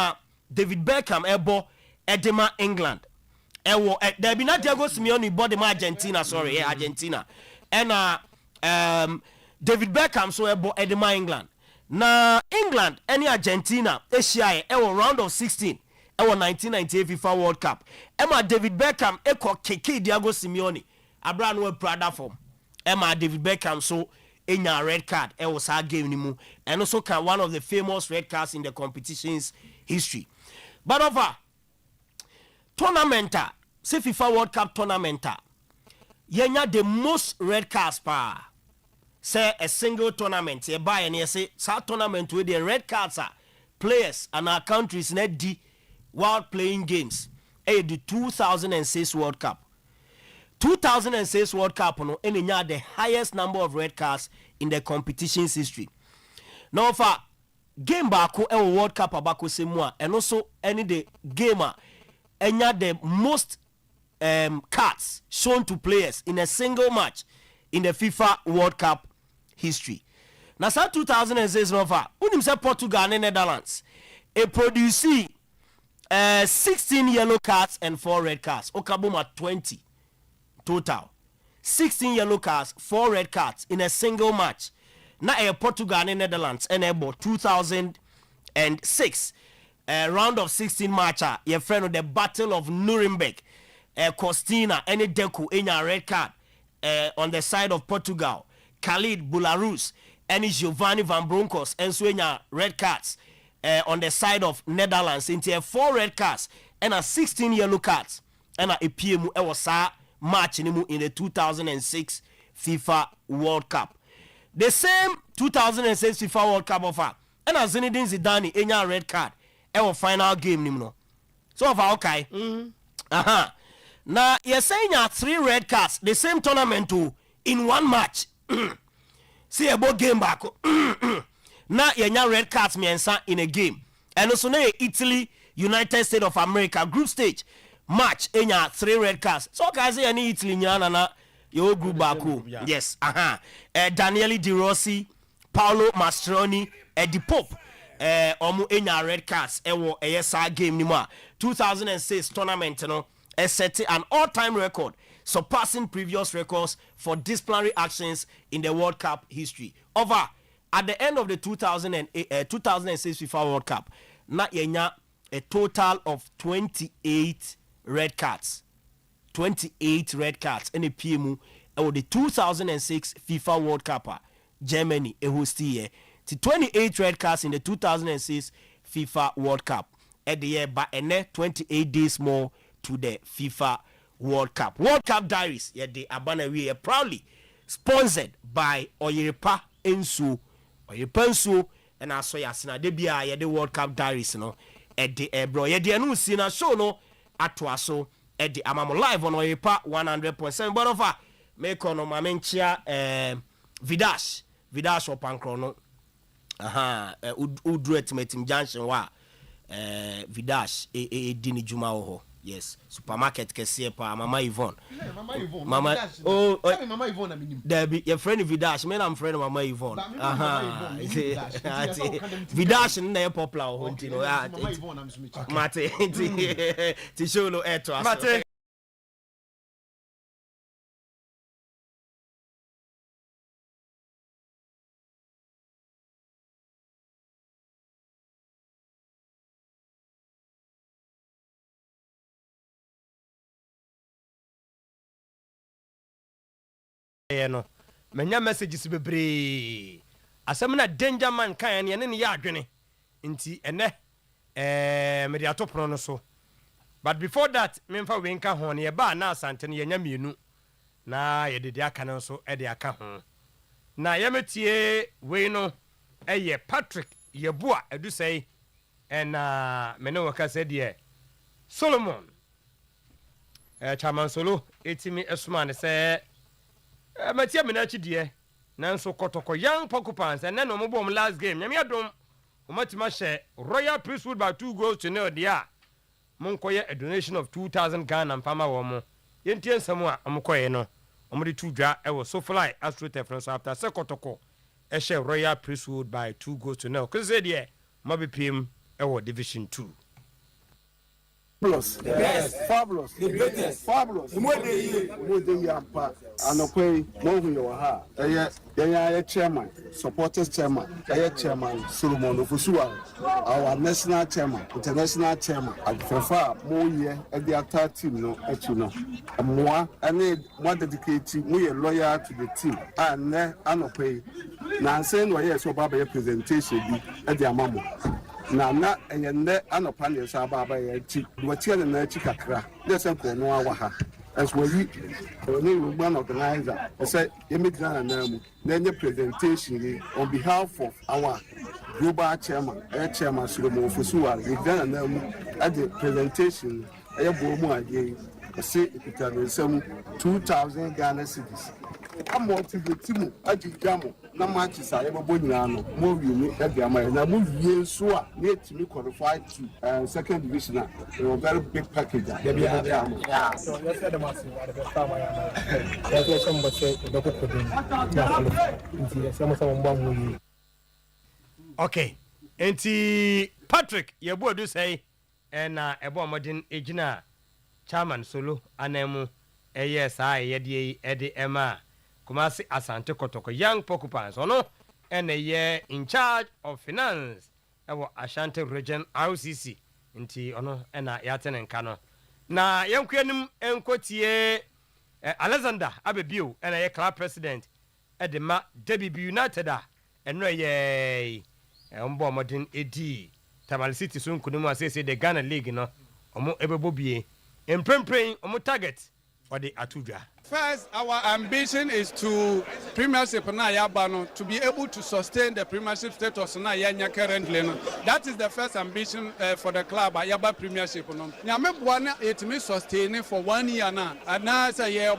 David Beckham, Ebo Edema England. There be not Diego Simeone, but Argentina, sorry, Argentina. And David Beckham, so Ebo Edema England. Now, England, any Argentina, Asia, round of 16, 1998 FIFA World Cup. Emma David Beckham, Keke Diego Simeone. Abraham were Prada form. Emma David Beckham so in a red card. Was our game anymore. And also can one of the famous red cards in the competition's history. But over tournament, say FIFA World Cup tournament, yenya the most red cards pa. Say a single tournament, you buy and you say that tournament with the red cards are players and our countries net D while playing games. The 2006 World Cup. 2006 World Cup no enya the highest number of red cards in the competition's history. Now for game bako World Cup abako semua and also any the gamer enya the most cards shown to players in a single match in the FIFA World Cup history. Now sa 2006 no for unim say Portugal and Netherlands a produce 16 yellow cards and 4 red cards. Okaboma 20 total. 16 yellow cards, 4 red cards in a single match. Now Portugal and Netherlands and about 2006 round of 16 match. Your friend of the Battle of Nuremberg. Costina any Deku in a red card on the side of Portugal. Khalid Boularus any Giovanni Van Bronckhorst and so red cards on the side of Netherlands. Into 4 red cards and a 16 yellow cards and a PMU was match in the 2006 FIFA World Cup. The same 2006 FIFA World Cup offer and as Zinedine Zidane in a red card our final game nimno. So okay. Now you're saying 3 red cards the same tournament too in one match. See about game back. Now you're red cards in a game. And also now Italy, United States of America group stage match in 3 red cards. So guys say any Italy na your group back. Yes. Daniele De Rossi, Paolo Mastroeni, the Pope. Omu in red cards. Ewo ESA game nima. 2006 tournament set an all-time record, surpassing previous records for disciplinary actions in the World Cup history. Over at the end of the 2006 FIFA World Cup, na yenya a total of 28 red cards. 28 red cards in a PMU or the 2006 FIFA World Cup. Germany a host year. 28 red cards in the 2006 FIFA World Cup. At the year by 28 days more to the FIFA World Cup. World Cup Diaries, yeah, the Abanawi proudly sponsored by Oyerepa Ensu. Oyerepa Ensu and also Yasina Debia, yeah, the World Cup Diaries, no. At the bro, yeah, the anu sina show no atwaso at the Amamo live on Oyerepa 100.7. But of make on my menchia Vidash or Pancrono. Udret metim junction wa Vidash Dini Juma oho. Yes, supermarket kesiye pa Mama Yvonne. Mama Yvonne there be your friend Vidash. Me I'm friend Mama Yvonne. Vidash na popular ho ntino ya. Mate ti show no eto aso. no manya messages bebree asɛm na danger man kan ne ne ya adwene nti ene me de atopono no so but before that memfa we nka ho ne ba na asante no yenya mienu na ye de aka no so e de aka ho na yemetie we no eye Patrick Yeboa edu sei na me no waka said ye Solomon chairman solo etimi esuma ne se matia me na chidie nanso kotoko young porcupines and no mo last game nyame adom omatima hye Royal Priesthood by 2-0 dia monkoye a donation of 2,000 Ghana mpama wo mo yentie nsam a omkoye no omde tudwa e wo so fly astrotef no so after se kotoko e hye Royal Priesthood by 2-0 kuse die mabepim e wo division 2 Fabulous. Yes. Fabulous. The greatest. Fabulous. More than Yampa. And okay, more than your heart. Yeah, chairman, supporters chairman, chairman, Solomon Ofusua, our national chairman, international chairman, and for far more year at the entire team, no, actually, no. More, I need more dedicated, more loyal to the team. And then, I no pay. Now, I'm saying, well, yes, about a presentation at the Amamo. Na enye anopa ne so ababa ya chi watia na chi kakra let's say ko no awa ha as we ni urban organizer say emigran na mu na enye presentation on behalf of our global chairman chairman Solomon Fosuwa we done na mu at the presentation e bo mu age say ipita some 2,000 Ghana cedis amo ti the team ajigamo na matches are able nyina no mo wi e bia ma na mo wie so a na etimi qualify to second division a very big package yeah so let's say the massive at the time let's some but say the could be some okay enti Patrick Yeboa do say na ebo modern ejina chairman solo anemu yes I ye de ema Kumasi Asante Kotoko young porcupines ono and a year in charge of finance ewo Ashanti region RCC nti ono na yaten enkano na yankwanim enkotie Alexander Abebio and a club president edema Debbie United eno ye ombo modern edi Tamale City so nkunimu asese the Ghana League no omo ebebobie emprempren omo target for the atudwa. First, our ambition is to Premiership to be able to sustain the Premiership status currently. That is the first ambition for the club. Ayaba Premiership. It may sustain it for 1 year now. And now it's a year,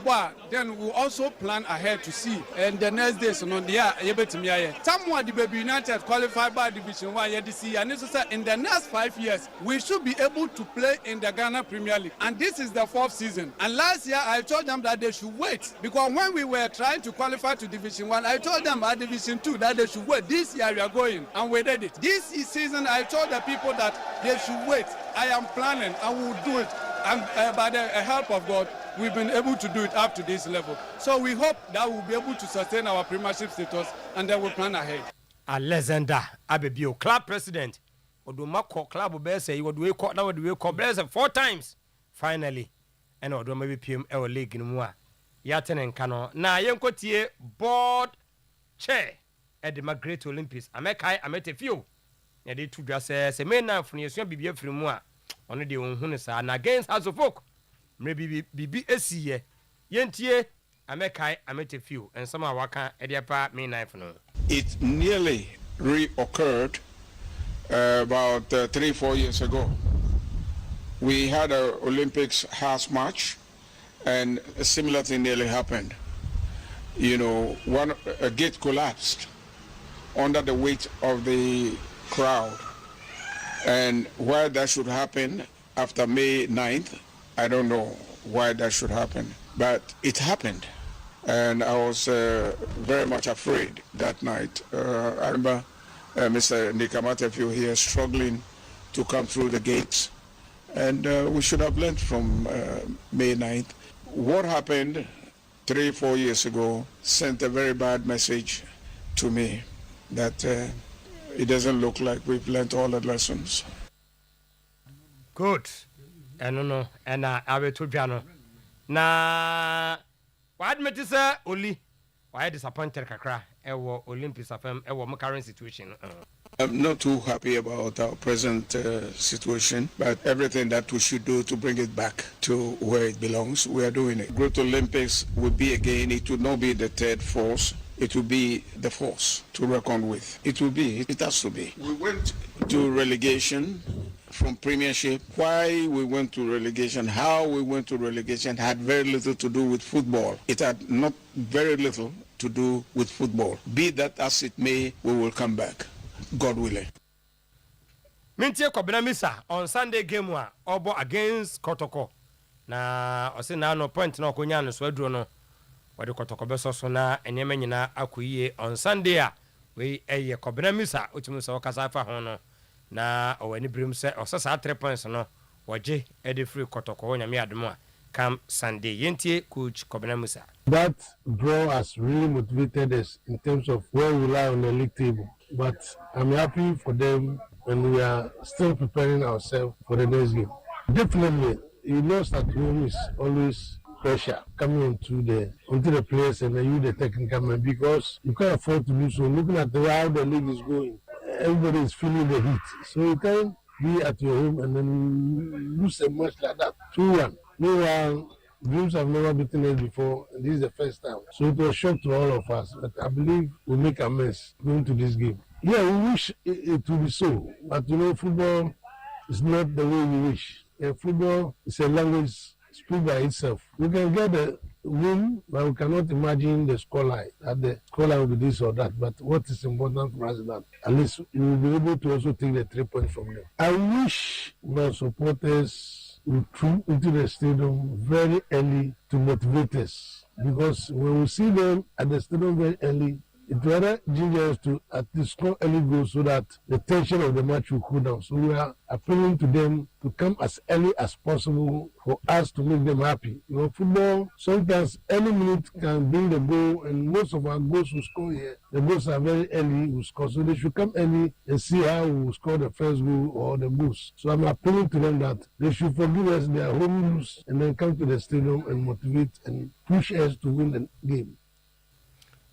then we also plan ahead to see. And the next days, someone the Baby United qualified by Division 1 YDC. And this in the next 5 years, we should be able to play in the Ghana Premier League. And this is the 4th season. And last year, I told them that they should wait, because when we were trying to qualify to Division 1, I told them at Division 2 that they should wait. This year we are going, and we did it. This season I told the people that they should wait. I am planning and we will do it, and by the help of God we've been able to do it up to this level. So we hope that we'll be able to sustain our Premiership status, and then we'll plan ahead. Alexander Abebio, club president Odumako club bese would call now we call 4 times finally and Oduma maybe PM our league in Mua Yaten and Kano na yenkotie board chair at the Great Olympics Amekai amete few ya de tudwa se me na funu yesu bibia firi mu a ono de onhunu sa na against House of Folk mre bibi esiye yentie Amekai amete few and some waka e de pa me na funu. It nearly reoccurred about 3-4 years ago. We had an Olympics house match, and a similar thing nearly happened. You know, a gate collapsed under the weight of the crowd. And why that should happen after May 9th, I don't know why that should happen, but it happened. And I was very much afraid that night. I remember Mr. Nikamatefio here struggling to come through the gates. And we should have learned from May 9th. What happened 3-4 years ago sent a very bad message to me that it doesn't look like we've learned all the lessons. Good. No, and I will tell you. Na what matter Oli why disappointed kakra Olympics afem mo current situation. I'm not too happy about our present situation, but everything that we should do to bring it back to where it belongs, we are doing it. Growth Olympics will be again, it will not be the third force. It will be the force to reckon with. It has to be. We went to relegation from Premiership. Why we went to relegation, how we went to relegation had very little to do with football. It had not very little to do with football. Be that as it may, we will come back, God willing. Mintie Kobena Misa on Sunday game wa obo against Kotoko. Na ose na no point na okonya no so aduro no. Wade Kotoko beso so na enyema nyina akoyie on Sunday a we eye Kobena Misa otimu so kasa fa ho no. Na owani brim se osasa 3 points no waje ede free Kotoko nyame ademo a come Sunday. Yentie coach Kobena Misa. That draw has really motivated us in terms of where we lie on the league table. But I'm happy for them when we are still preparing ourselves for the next game. Definitely, you lost at home is always pressure coming onto the players and then you the technical man because you can't afford to lose. So looking at how the league is going, everybody is feeling the heat. So you can't be at your home and then lose a match like that. 2-1. Meanwhile, Dreams have never beaten us before, and this is the first time. So it was a shock to all of us. But I believe we'll make a mess going to this game. Yeah, we wish it would be so. But you know, football is not the way we wish. Football is a language speak by itself. We can get the win, but we cannot imagine the scoreline. That the scoreline will be this or that. But what is important for us is that at least we will be able to also take the 3 points from them. I wish my supporters we threw into the stadium very early to motivate us because when we see them at the stadium very early, it rather ginger us to at least score early goals so that the tension of the match will cool down. So we are appealing to them to come as early as possible for us to make them happy. You know, football, sometimes any minute can bring the goal, and most of our goals we score here, the goals are very early, we score. So they should come early and see how we will score the first goal or the goals. So I'm appealing to them that they should forgive us their home lose and then come to the stadium and motivate and push us to win the game.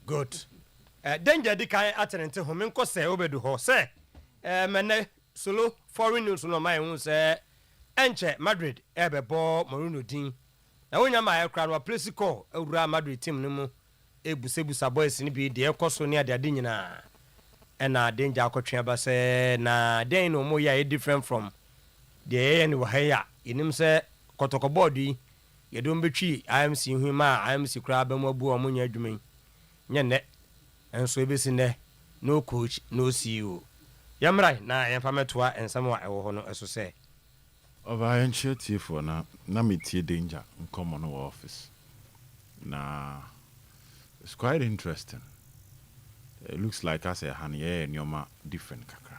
Good. Danger di kai atente ho menko se obedu ho se mene solo foreign news no my hu se enche Madrid ebebo Mourinho din na wonya ma ekra no place call ewura Madrid team no mu ebusebusa boys ni bi de ekoso ne ade nyina na danger akotwe ba se na den no mo ya different from the any wahaya inim se Kotoko board yi yedom betwi IMC hu ma IMC kra ba mu abu o munya adwumen nyene and so ebesine no coach no CEO yamrai na yemfametoa ensam wa ewo ho no eso se over initiative for na metie danger come on office na it's quite interesting. It looks like as a hanye nyoma different kakra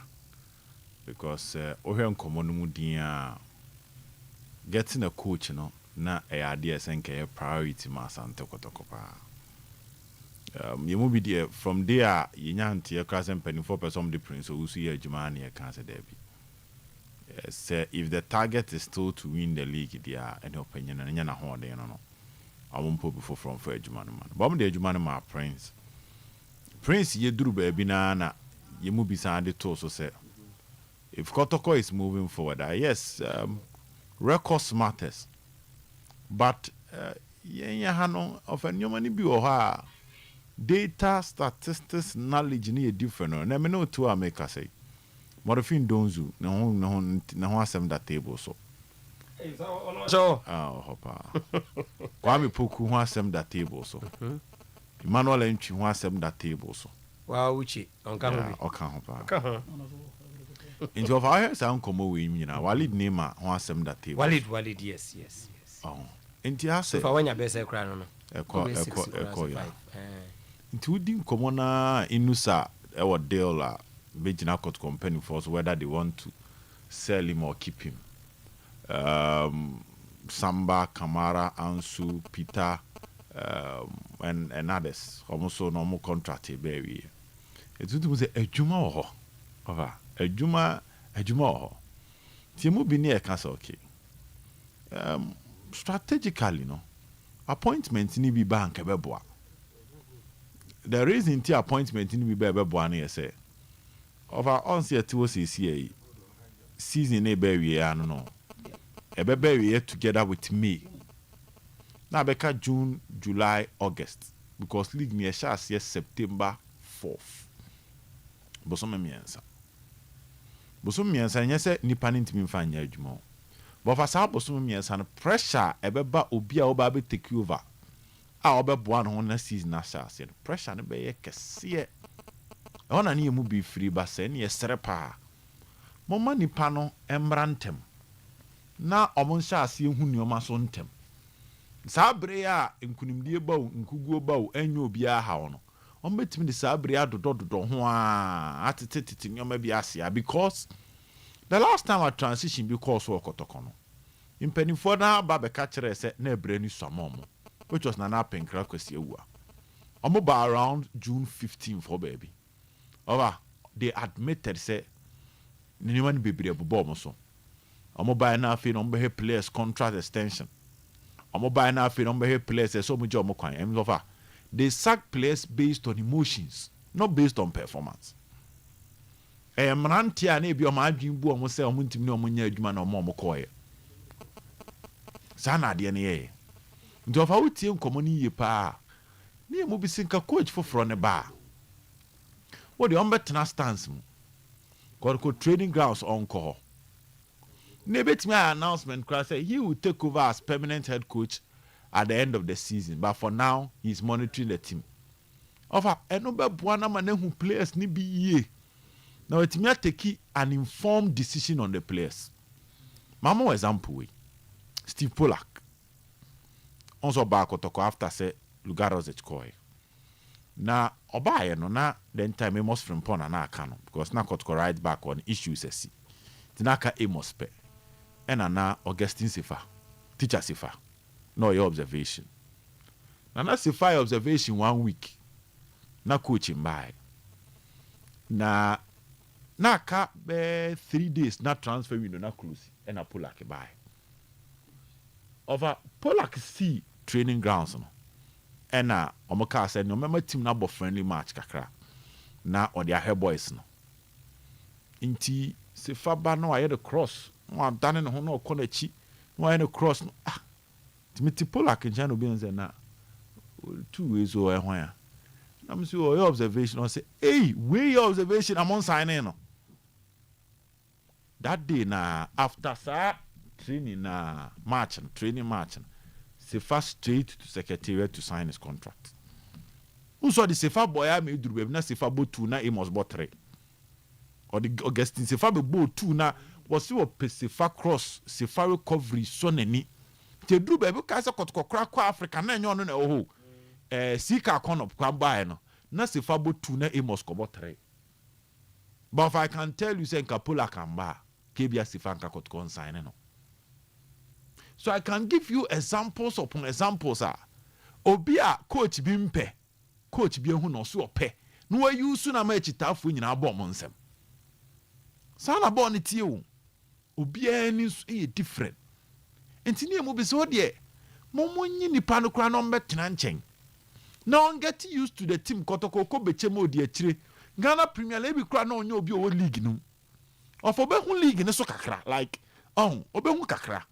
because ohe nkomo no mu din a getting a coach no na e idea senke priority ma Sante Kotoko pa. You move there from there, you can't hear Crescent penny for some difference, so we see a Germany cancer derby. Yes, if the target is still to win the league, there, any opinion, and you're not holding, no, I won't put before from for a German man. Bomb the German man, Prince, ye drew baby nana, you move beside the torso, say. If Kotoko is moving forward, yes, records matters, but yeah, Hano of a new money be or her. Data, statistics, knowledge ni different. No, me know two make us say. Morphine donzu, no some that table so. So, hopa. Kwame Poku who some that table so. Emmanuel Enchi who some that table so. Wow, uchi, on can hopa. Into of our sound come away, you know, Walid Nema who some that table. Walid, yes. Oh, into us say. For when you best crown, Echo, yeah. Into dim commona inusa our deal la Bejina Court company force whether they want to sell him or keep him. Samba, Kamara, Ansu, Peter, and others. Almost so normal contract baby. It's to say a juma or over a juma or Timu be near castle okay. Strategically, no appointment ni bi bank ebeboa. the reason the appointment in be boane say over on see to see season e be we anu no e be we together with me na beka June, July, August because league near shas yes September 4th bosom miensa nyese nipa ntimi mfa nya adwuma but for sa bosom miensa no pressure e be ba obi a oba be take over a obeboa no na season na shas pressure no be ye kese ona ne mu bi free ba se ne yesere pa moma nipa no emrantem na omon shas ye hu nioma so ntem sabre a nkunimdie bawo nkuguo bawo enyo obi a ha no betimi de sabre adododo ho a atetete nioma bi asia because the last time I transition because of kotoko no impenifo na ba be ka kire se na ebrani somomo which was Nana Penkra kwesi ewu omo ba around June 15 for baby over they admitted say anyone be able to so omo ba na afi no be players contract extension omo ba na afi no be players so mu je omo kwan em over they sack players based on emotions not based on performance mrantia na ebi omo adwin bu omo say omo ntimi na omo nya adwuma na omo koye sana de ne ye ndo fa wutie nkomo ni ye pa na mo bi sinka coach foforo ne ba what the ombetena stance mu ko training grounds on call na betimi announcement cry say he will take over as permanent head coach at the end of the season but for now he's monitoring the team ofa eno be boa na ma na hu players ni bi ye na wetimi take an informed decision on the players mama example we Steve Pollack also back otoko after say Lugarozic koi na obaye no na then time Amos Frimpong na aka no because na kotoko right back on issues esi tinaka Amos pe na Augustine Sifa teacher Sifa no your observation na Sifa observation 1 week na coach mbae na ka be 3 days na transfer window na close na Pollack buy over Pollack see training grounds no ena omoka say no mema team na bo friendly match kakra na or their hair boys no inti se faba no aye the cross no adane no ho no kona chi no aye the cross no timiti Pollack nja no bi nze na 2 ways o ehwan ya na me say your observation on say hey where your observation I'm on signing no that day na after sa training match Sefa straight to secretariat to sign his contract. Who saw the Sefa boy I made do na Sefa bo 2 na Amos bo 3. Or the Augustine Sefa bo 2 na was you Sefa cross Sefa recovery so nani. Te do be ka se kotoko kra kwa Africa na enyo no na oho. Sika kono kwa buy no. Na Sefa bo 2 na Amos ko bo 3. But if I can tell you say Pollack can buy Kebia Sefa nka kotoko sign no. So I can give you examples upon examples. Obia coach bimpe, coach bi hu no so ope. No wa use na ma chitafo nyina bom nsem. Sana bon tie o. Obia ni e different. Enti ne mu bi so de momonyi nipa no kra no mbetena nchen. Now get used to the team kotoko ko bechem odi akire. Ghana Premier League kra no onye obi o league no. Ofo be hu league ne so kakra like obe hu kakra.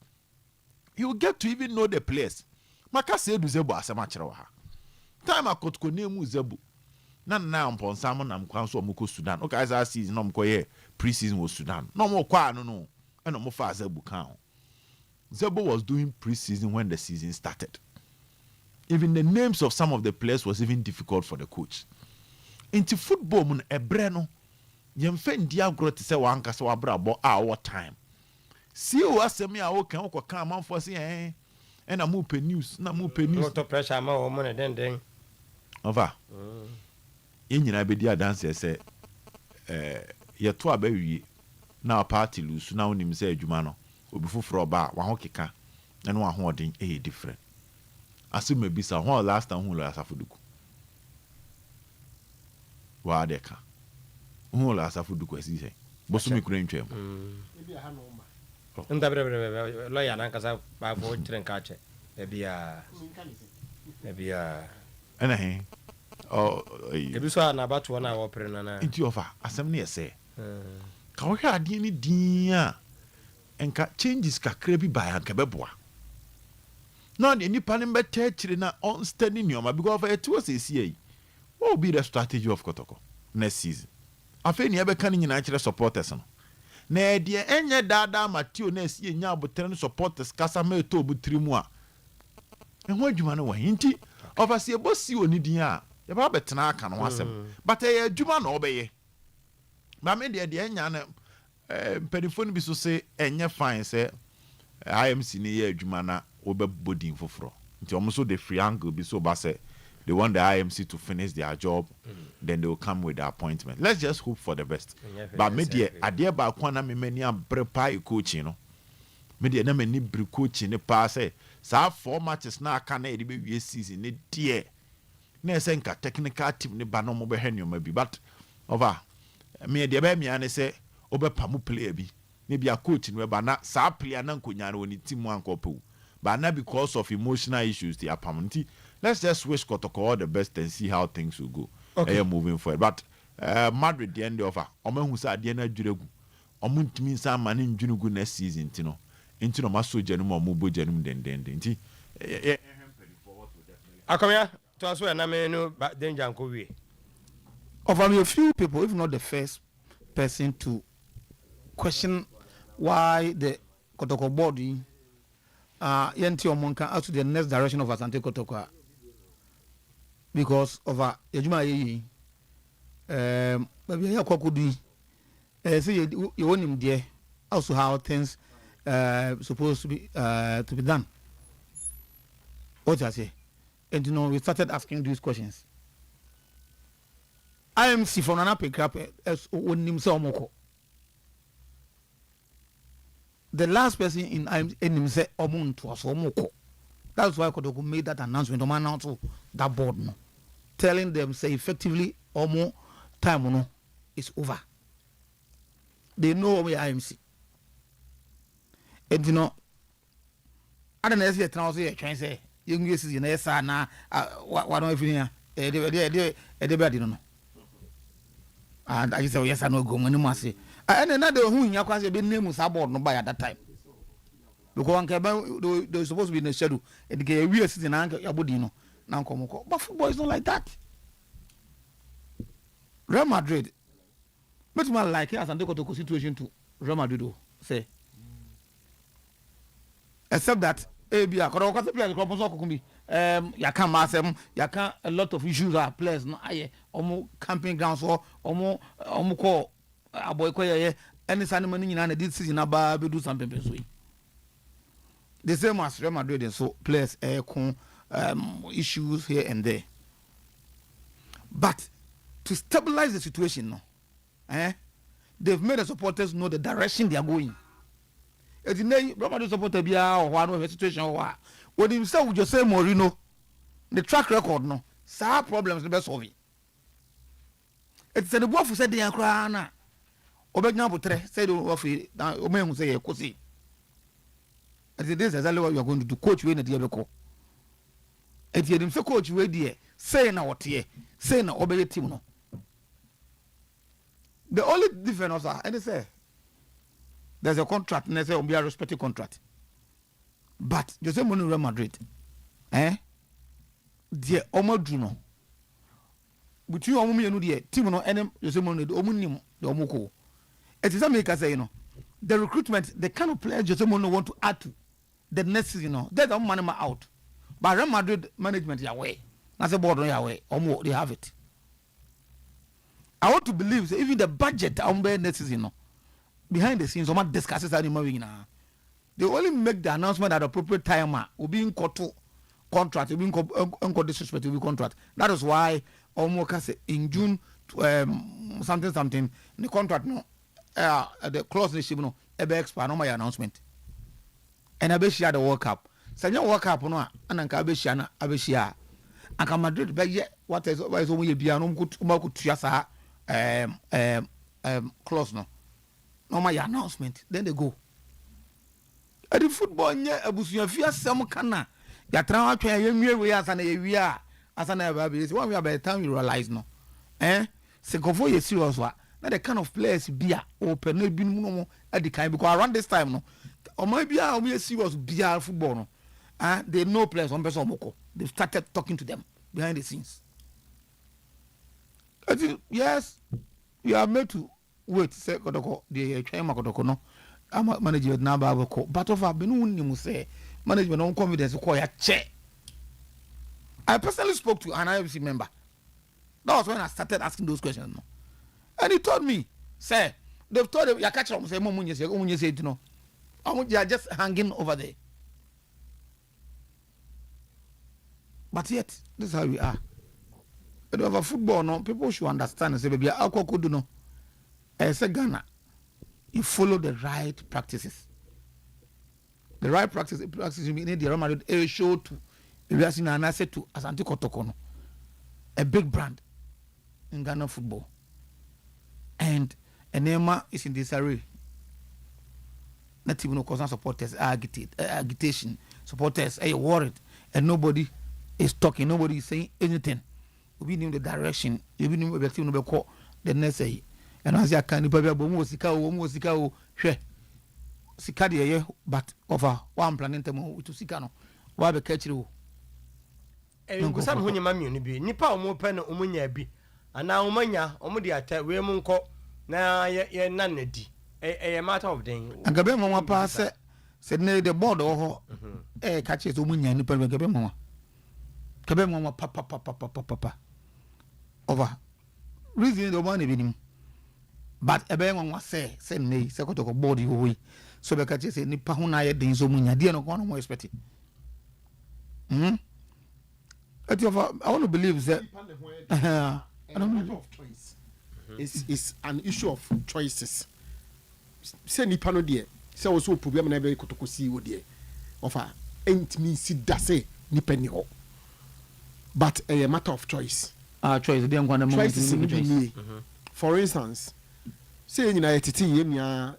You get to even know the players. Maka say do Zebu asema kire wa ha. Time akotko nemu Zebu. Na mponsam na mkwan so omko Sudan. Okay, as I see no mko ye pre-season was Sudan. No mo kwa no. And mo fa Zebu kan. Zebu was doing pre-season when the season started. Even the names of some of the players was even difficult for the coach. Into football mun ebre no. Yemfe ndi agro te se wanka se wabra bo our time. See o asemi a o kan ko kan manfo se na mu pe news na mu pe news to pressure ma o mo ne den over enyina be dia dance se ye to abawie na party lose na onim se adwuma no obi foforo ba wa ho keka na no ho odin different asema bisa ho last time ho la asafoduku wa deka ho la asafoduku asi se boso mi kura ntwem ebi ha no ma ndabre lawyer na kasa ba bo tren ka che ebia ana he ebi so na about one hour pre na nti offer asem na yese ka wo hwa ade ni din a enka changes kakra bi ba anka beboa na de nipa ne mbeta chire na on standing nyoma because it was a CA what will be the strategy of Kotoko next season afa ni ebe kan nyina chire supporters no na de enye dada Matthew na CA nya abotre supporters kasa ma eto obutrimu a enho adwuma no wɔ nti offer bosi oni din a ye ba betena aka no asem but e adwuma na obeye ba me de enya na pedifone bi so say enye fine say IMC ni ye adwuma na obebodin foforo nti omo the free angle bi so ba say they want the IMC to finish their job then they will come with the appointment. Let's just hope for the best. But me de ade ba kwa na me mani abrepa coaching no me de na mani bre coaching ne pa say sa 4 matches na aka na e be wie season ne de na say nka technical team ne ba no mo be hwenu ma bi but over me de ba mi ane say obepa mu player bi ne bia coach no ba na sa player na nkonya na woni team ankopo but na because of emotional issues the apparently let's just wish Kotoko all the best and see how things will go moving forward but Madrid the end of omahu sa ade na dwuregu omuntimi nsa mane ndwunugu next season tino ntino maso janum omubo janum dendende nti akomia to aso na me no danger nko wie of a few people if not the first person to question why the Kotoko board yenti omonka out to the next direction of Asante Kotoko because of ejuma yi maybe ya kwakudi say you want him there also how things supposed to be done what I say and you know we started asking these questions IMC from Nana pick up as onim say omoko the last person in him say omuntu was omoko. That's why Kotoko made that announcement. To that board no, telling them say effectively omo time no is over. They know we IMC. And you know, I don't know if you're trying to say young years in esa na what don't even they don't know. And I say yes I know go when you must say. And another who in your class be name was aboard no by at that time. Because they're supposed to be in the schedule. And they we are sitting and Abudino. Now come. But football is not like that. Real Madrid. But man like as and they got to situation to Real Madrid say. Except that Abia Kotoko players club also could be ya can masem ya can a lot of issues are players no aye omo camping grounds or omo call aboy ko ye any sanimani nyina na this season aba be do something so the same as Real Madrid and so players issues here and there but to stabilize the situation no they've made the supporters know the direction they are going. It's in Real Madrid supporter bia or one situation or when himself with Jose Mourinho the track record no some problems the best solve it. It's the boy who said they are crying na obegna botre said of na omen say ekosi. And this is exactly what you are going to do. Coach we na dey beko. And you say coach we dey say na what here say na obey team no. The only difference are and they say there's a contract and they say be a respected contract. But Jose Mourinho Real Madrid the omo no between omo me no dey team no enem Jose Mourinho omo nim the omo ko. It is America say the recruitment the kind of players Jose Mourinho want to add to the next season there's a money out. But Real Madrid management ya way. That's a board on your way. Omo they have it. I want to believe that even the budget next season behind the scenes, someone discusses that they only make the announcement at the appropriate time. Will be in contract, will be in disrespect, will be contract. That is why almost in June something the contract no the clause no ebe expire no my announcement. And I be share the World Cup. Sanya World Cup no ananka be share na abeshia. Anka Madrid be ye what is only bia no could tuasa clause no my announcement then they go at the football nya abusuafia sem kana ya tran atwa ye nwie we asa na ye wi a asana baby say one way by the time you realize no say go for you serious wa na the kind of players bia open no bi no at the kind because around this time no or maybe we serious bia football no they know players on person omoko they started talking to them behind the scenes. I think, yes, you are made to wait say Kodoko the Chama Kodoko no I'm manager now but of our been say management on confidence ko ya che. I personally spoke to an IFC member. That was when I started asking those questions. No? And he told me, say, they've told him, you catch them, say, no. They are just hanging over there. But yet, this is how we are. But over football, no, people should understand and say, baby, I could do no. As a Ghana, you follow the right practices. The right practices you need the Real Madrid a show to we are seeing an asset to Asante Kotoko no. A big brand in Ghana football. And Enema is in disarray. Not even because supporters agitation, supporters are worried, and nobody is talking, nobody is saying anything. We need the direction, we need the next say. And as I can, but over one planet to Sikano. Why be catch you? Nko sam honye ma mienu bi nipa omo pe no omo nya bi ana omanya omo de ata we mu nko na ye nanadi e matter of den agabe mo pa se the board ho catch it omo nya nipa agabe mo papa over reason the money bi but ebe mo say ne se kotoko board you we so be catch say nipa ho na ye den so mo nya de no ko no mo expect I want to believe that of choice. It's an issue of choices. Say nipa no there. Say also problem na be kotoko si wo there. Offer ain't me si da say nipa ni ho. But a matter of choice. Choice dey nkwa na mo choice. For instance, say nyina yetiti yemia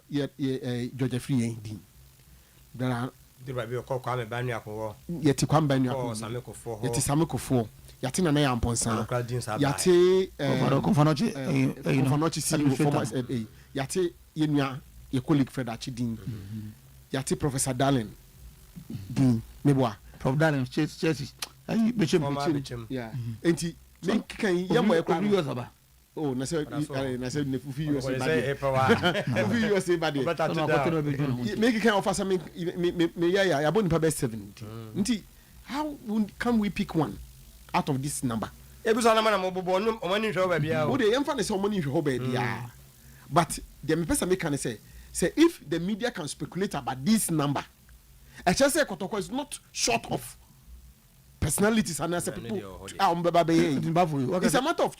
George Free yin. There are the baby ko kwa me banu akowo yeti kwamba ni akowo yeti samekofo yati na ya mponsa yati konfanochi si former yati yenua ye colleague Fred Achidin yati Professor Darling din meboa Prof Darling Chelsea ayi bechem yeah enti me kan yamo ekwa oh na say ne fufi you say bad make can offer some me ya boni pa be 70 nti how can we pick one out of this number ebuso na mana mo bobo omani hwe ba bia o de yemfa ne say omani hwe ba bia but the me person can say if the media can speculate about this number I just say Kotoko is not short of personalities and as people it's a matter of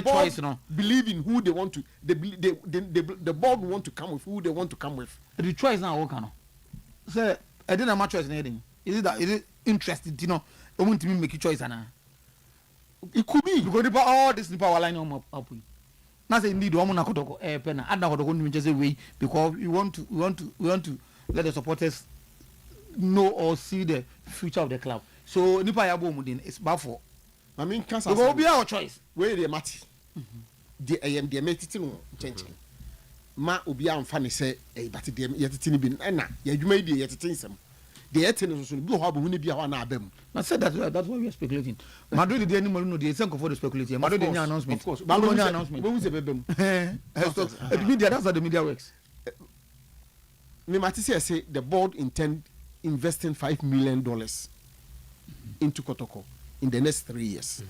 choice no believing who they want to the board want to come with who they want to come with the choice now work no say I didn't have choice anything is it interested you know I want to make a choice and it could be because all this power line up now say indeed woman Kotoko pena ada Kotoko no just way because we want to let the supporters know or see the future of the club. So nipa ya bomu din is bad for. I mean cancer. Go be our choice. Where they mati. The the metiti no chenchen. Ma obi amfa ne say but the yetiti ni bi na ya adwuma bi yetiti nsem. The yetiti no so bi ho abu ni bi a na abam. I said that's why we are speculating. Madrid the animal no the sense for the speculating. Madrid the announcement. Of course. Madrid announcement. We say bebem. The media that's how the media works. Me mati say the board intend investing $5 million into Kotoko in the next 3 years.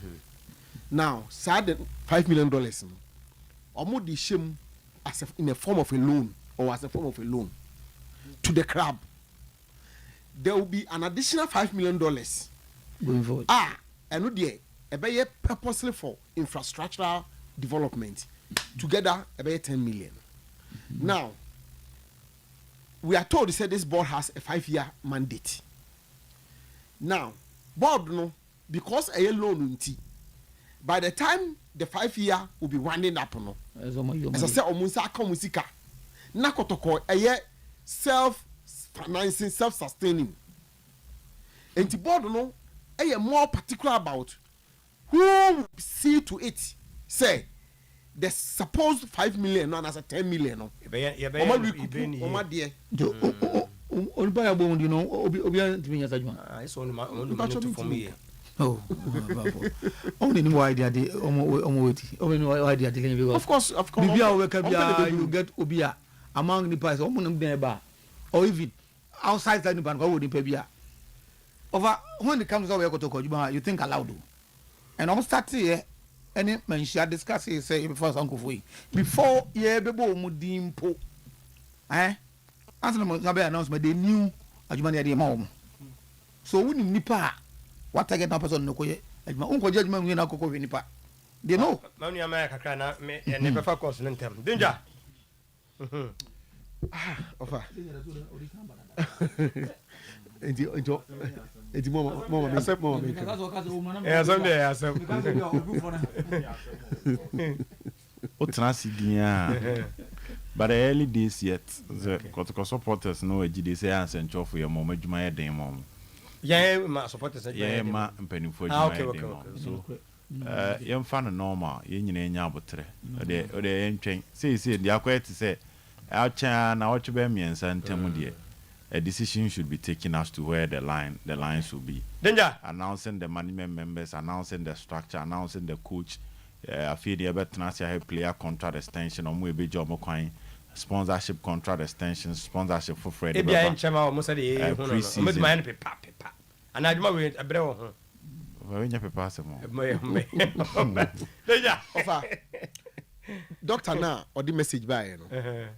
Now, sad $5 million. Omo di shame as in a form of a loan or as a form of a loan to the club. There will be an additional $5 million going forward. And no there, purposely for infrastructural development. Together, about 10 million. Now, we are told that this board has a 5-year mandate. Now, board no because a loan by the time the 5-year will be winding up no. As I said, omunsa akomusika. Na Kotoko a self-financing, self-sustaining. And the board no more particular about who see to it say the supposed 5 million no as a 10 million no oma recoup oma de onipa ya bo ndi no obi antimi nya sajuma it's only for me. oh only ni why dia de omo weti only ni why dia de because of course bibia we ka bia you get obia among the price omo nam den ba or even outside that nipa ko wodi pa bia over when it comes over to Kojuma you think aloud and almost start here any man share discuss say before uncle for before ye bebo mu dimpo as no be announcement they knew adjuma dey ma so we nipa what target na person no koye adjuma unko judgment we na kokko we nipa they know manu ya ma kakra na me ne befa course no ntem danger ofa enti mama accept mama accept o transidia but the early days yet the Kotoko supporters no ejide say answer for your mom adwuma ye den mom ma supporters ma mpanimfo adwuma so yem fa no normal ye nyina enya abotre o de entwen say dia kwet say acha na watch be miensa ntemu de a decision should be taken as to where the lines will be. Danger. Announcing the management members, announcing the structure, announcing the coach. I feel the better player contract extension or maybe job coin sponsorship contract extension, sponsorship for Fred. And I do my way a bro. When you prepare some Doctor now or the message by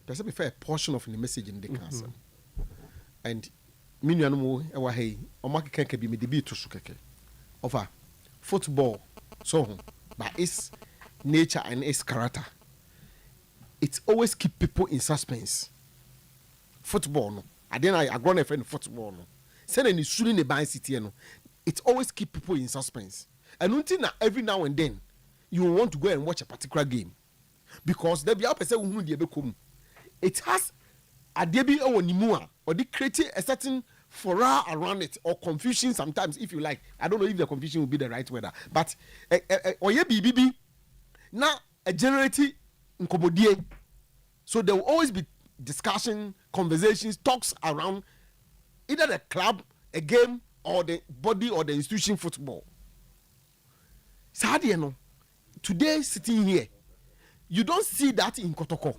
there's a fair portion of the message in the council. And minuanumu ewa hey omaki kenke bi me de bi to so keke offer football so by its nature and its character it always keep people in suspense. Football no ade na agro na friend football no say na ni suru ne ban city no it always keep people in suspense and until na every now and then you want to go and watch a particular game because there be a person who dey be come it has adebi ewonimu or they create a certain furor around it or confusion sometimes if you like. I don't know if the confusion will be the right word, but oye bibi now a generate nkobodie, so there will always be discussion, conversations, talks around either the club, a game, or the body or the institution football. Sadly, no, today sitting here, you don't see that in Kotoko.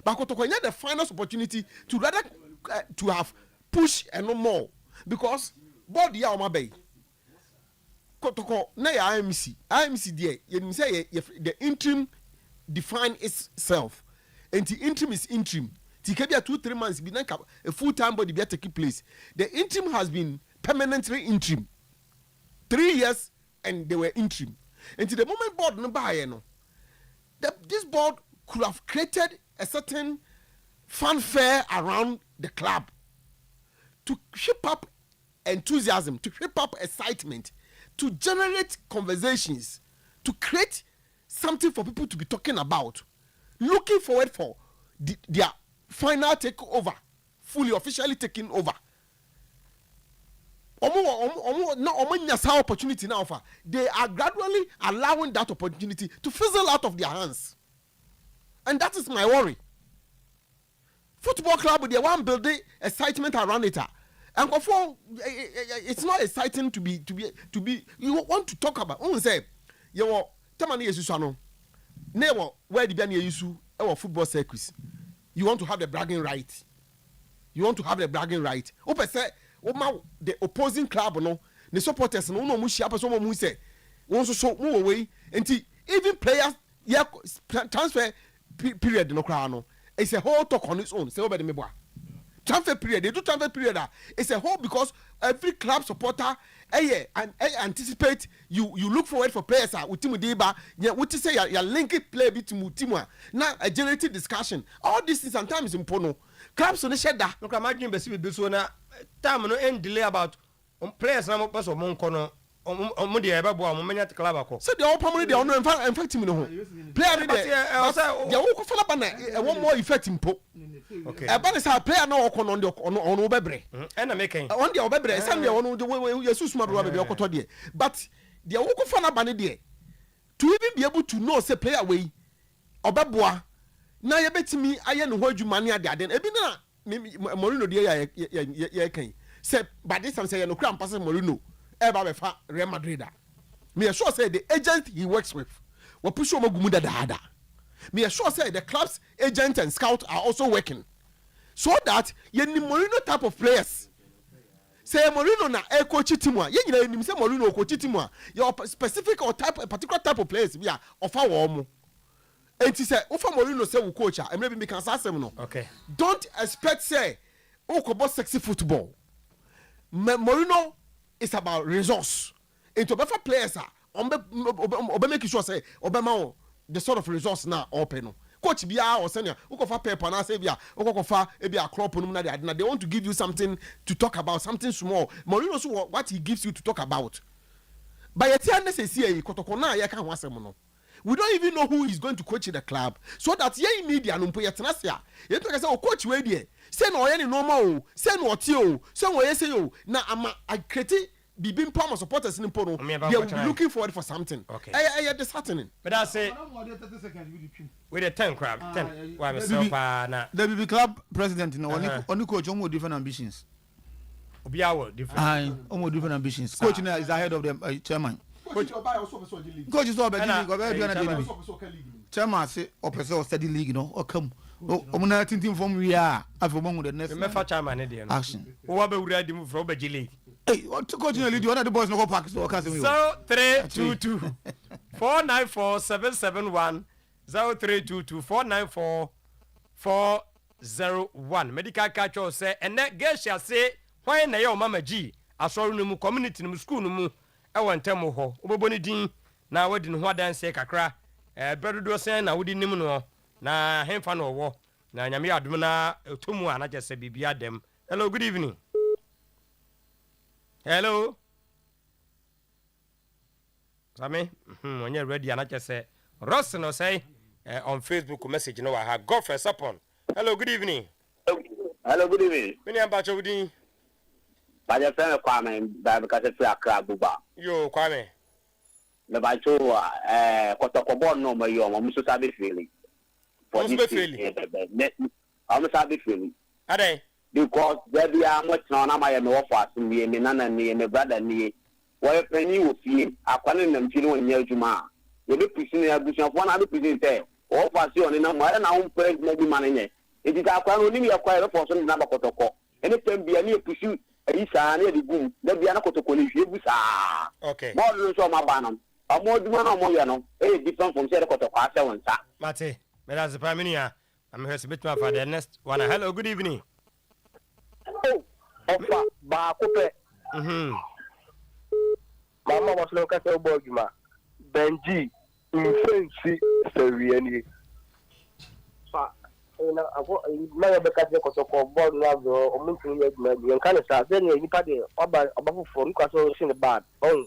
But Kotoko had the finest opportunity to rather to have push and no more because board ya oma bay Kotoko na ya IMC there you say the interim define itself and the interim is interim tikabia 2-3 months be like a full-time body be taking place. The interim has been permanently interim 3 years and they were interim until the moment board no buy no this board could have created a certain fanfare around the club to shape up enthusiasm, to shape up excitement, to generate conversations, to create something for people to be talking about, looking forward for their final takeover, fully officially taking over. Opportunity now offer. They are gradually allowing that opportunity to fizzle out of their hands, and that is my worry. Football club, they want building excitement around it, and before it's not exciting to be. You want to talk about? Say, you want tamani yesu no. Never where the bani yesu our football circus. You want to have the bragging right. You want to have the bragging right. Open say, the opposing club no, the supporters no mushi apa so mu say, won so mu away. Even players transfer period no crowd no. It's a whole talk on its own. Say over the meboa. Transfer period. They do transfer period. It's a whole because every club supporter, and anticipate you look forward for players. Utimu deba. Yeah, what you say? You link it play bit mutimu. Now a generative discussion. All this is sometimes important. Clubs on the shed that. Look, imagine besi bisu na time no end delay about players na mo pass o mon kono. Mo de eba bo amenya club akọ. So the opponent they no in fact me no. Player dey. Ya wo ko fala ba na e won more effect mpo. Okay. E ba ne say player na okọ no on obebre. E na making. On dey obebre, say me on yesu suma bro be okoto dey. But they woko fa na ba ne de to even be able to know say player way obeboa na ye betimi aye ne ho adwuma ne ade ade ebi na Mourinho de ya kan say by this time say you no kra pass Mourinho e ba be fa Real Madrid me sure say the agent he works with we push o magumu dada me sure say the club's agent and scout are also working so that you need Mourinho type of players. Say Mourinho na e coach team a ye nyina nim say Mourinho coach team a your specific or type a particular type of players be a offer wo mo enti say offer Mourinho say wo coach a emre bi kan sa asem no okay don't expect say o ko bo sexy football Mourinho is about resource into better players a obe make sure say obe ma the sort of resource na open no coach bia or senior ukofa paper na say bia ukofa e bia crop no na they want to give you something to talk about, something small. Mourinho so what he gives you to talk about but yet unnecessary kotoko na ye kan ho asem no we don't even know who is going to coach the club so that ye media no mpo yetena se a ye to say o coach we die say no ye ni normal o say no oti o say wo ye say o na ama I create Bibim Palmer supporters in Pono, they will be looking forward for something. Okay. Disheartening. But I say, with a 10 crab, 10. Why was so far now? The BB club president, only coach almost different ambitions. Obiawo different. Almost different ambitions. Coach is ahead of the chairman. Coach is all about chairman say, or study league, or come. I'm thinking from we are. I've among the next. Remember chairman action. Who are we ready to move from the league? Hey, what to continue lead you? One of the boys no go pack so can't say. 0322 494 771 0322 494 401. Medical catcher say, and that girl shall say, why na your mama G? I saw no mu community no school no mu. I want temo ho. Oboboni din na we din ho dan say kakra. Bedu do say na we din nim no. Na hemfa no wo. Na nyame adom na tomu ana je say bibia dem. Hello, good evening. Hello. Sami, when you're ready, and I just say, Ross, no say on Facebook message, no, I have go first upon. Hello, good evening. Hello, good evening. When you're about your wedding, by your friend Kwame, because it's a crab buba. Yo, Kwame. The Bacho, Kotokobon, no, my young, I'm so savvy feeling. What's the feeling? I'm savvy feeling. Are they? Because there be a much on my offer to me and Nana and my brother and why penny will see a calling them children in Yajuma. You be pushing a bush of 100% there. All for you on a number and our own praise maybe money. It is our only acquired a person number Kotoko. And it can be a new pursuit. Isa near the boom. There be an Kotoko. Okay. More than so my banner. A more than one more, different from Sarah Kotoko. Mate, but as a prime minister, I'm here to meet my father next one. Hello, good evening. Offer Bakupe. Mama was local to Bogima. Benji, Fancy, Seriani. Now, because they got a board love or moving and kind of start. Then you party about from Castle in the bad. Oh,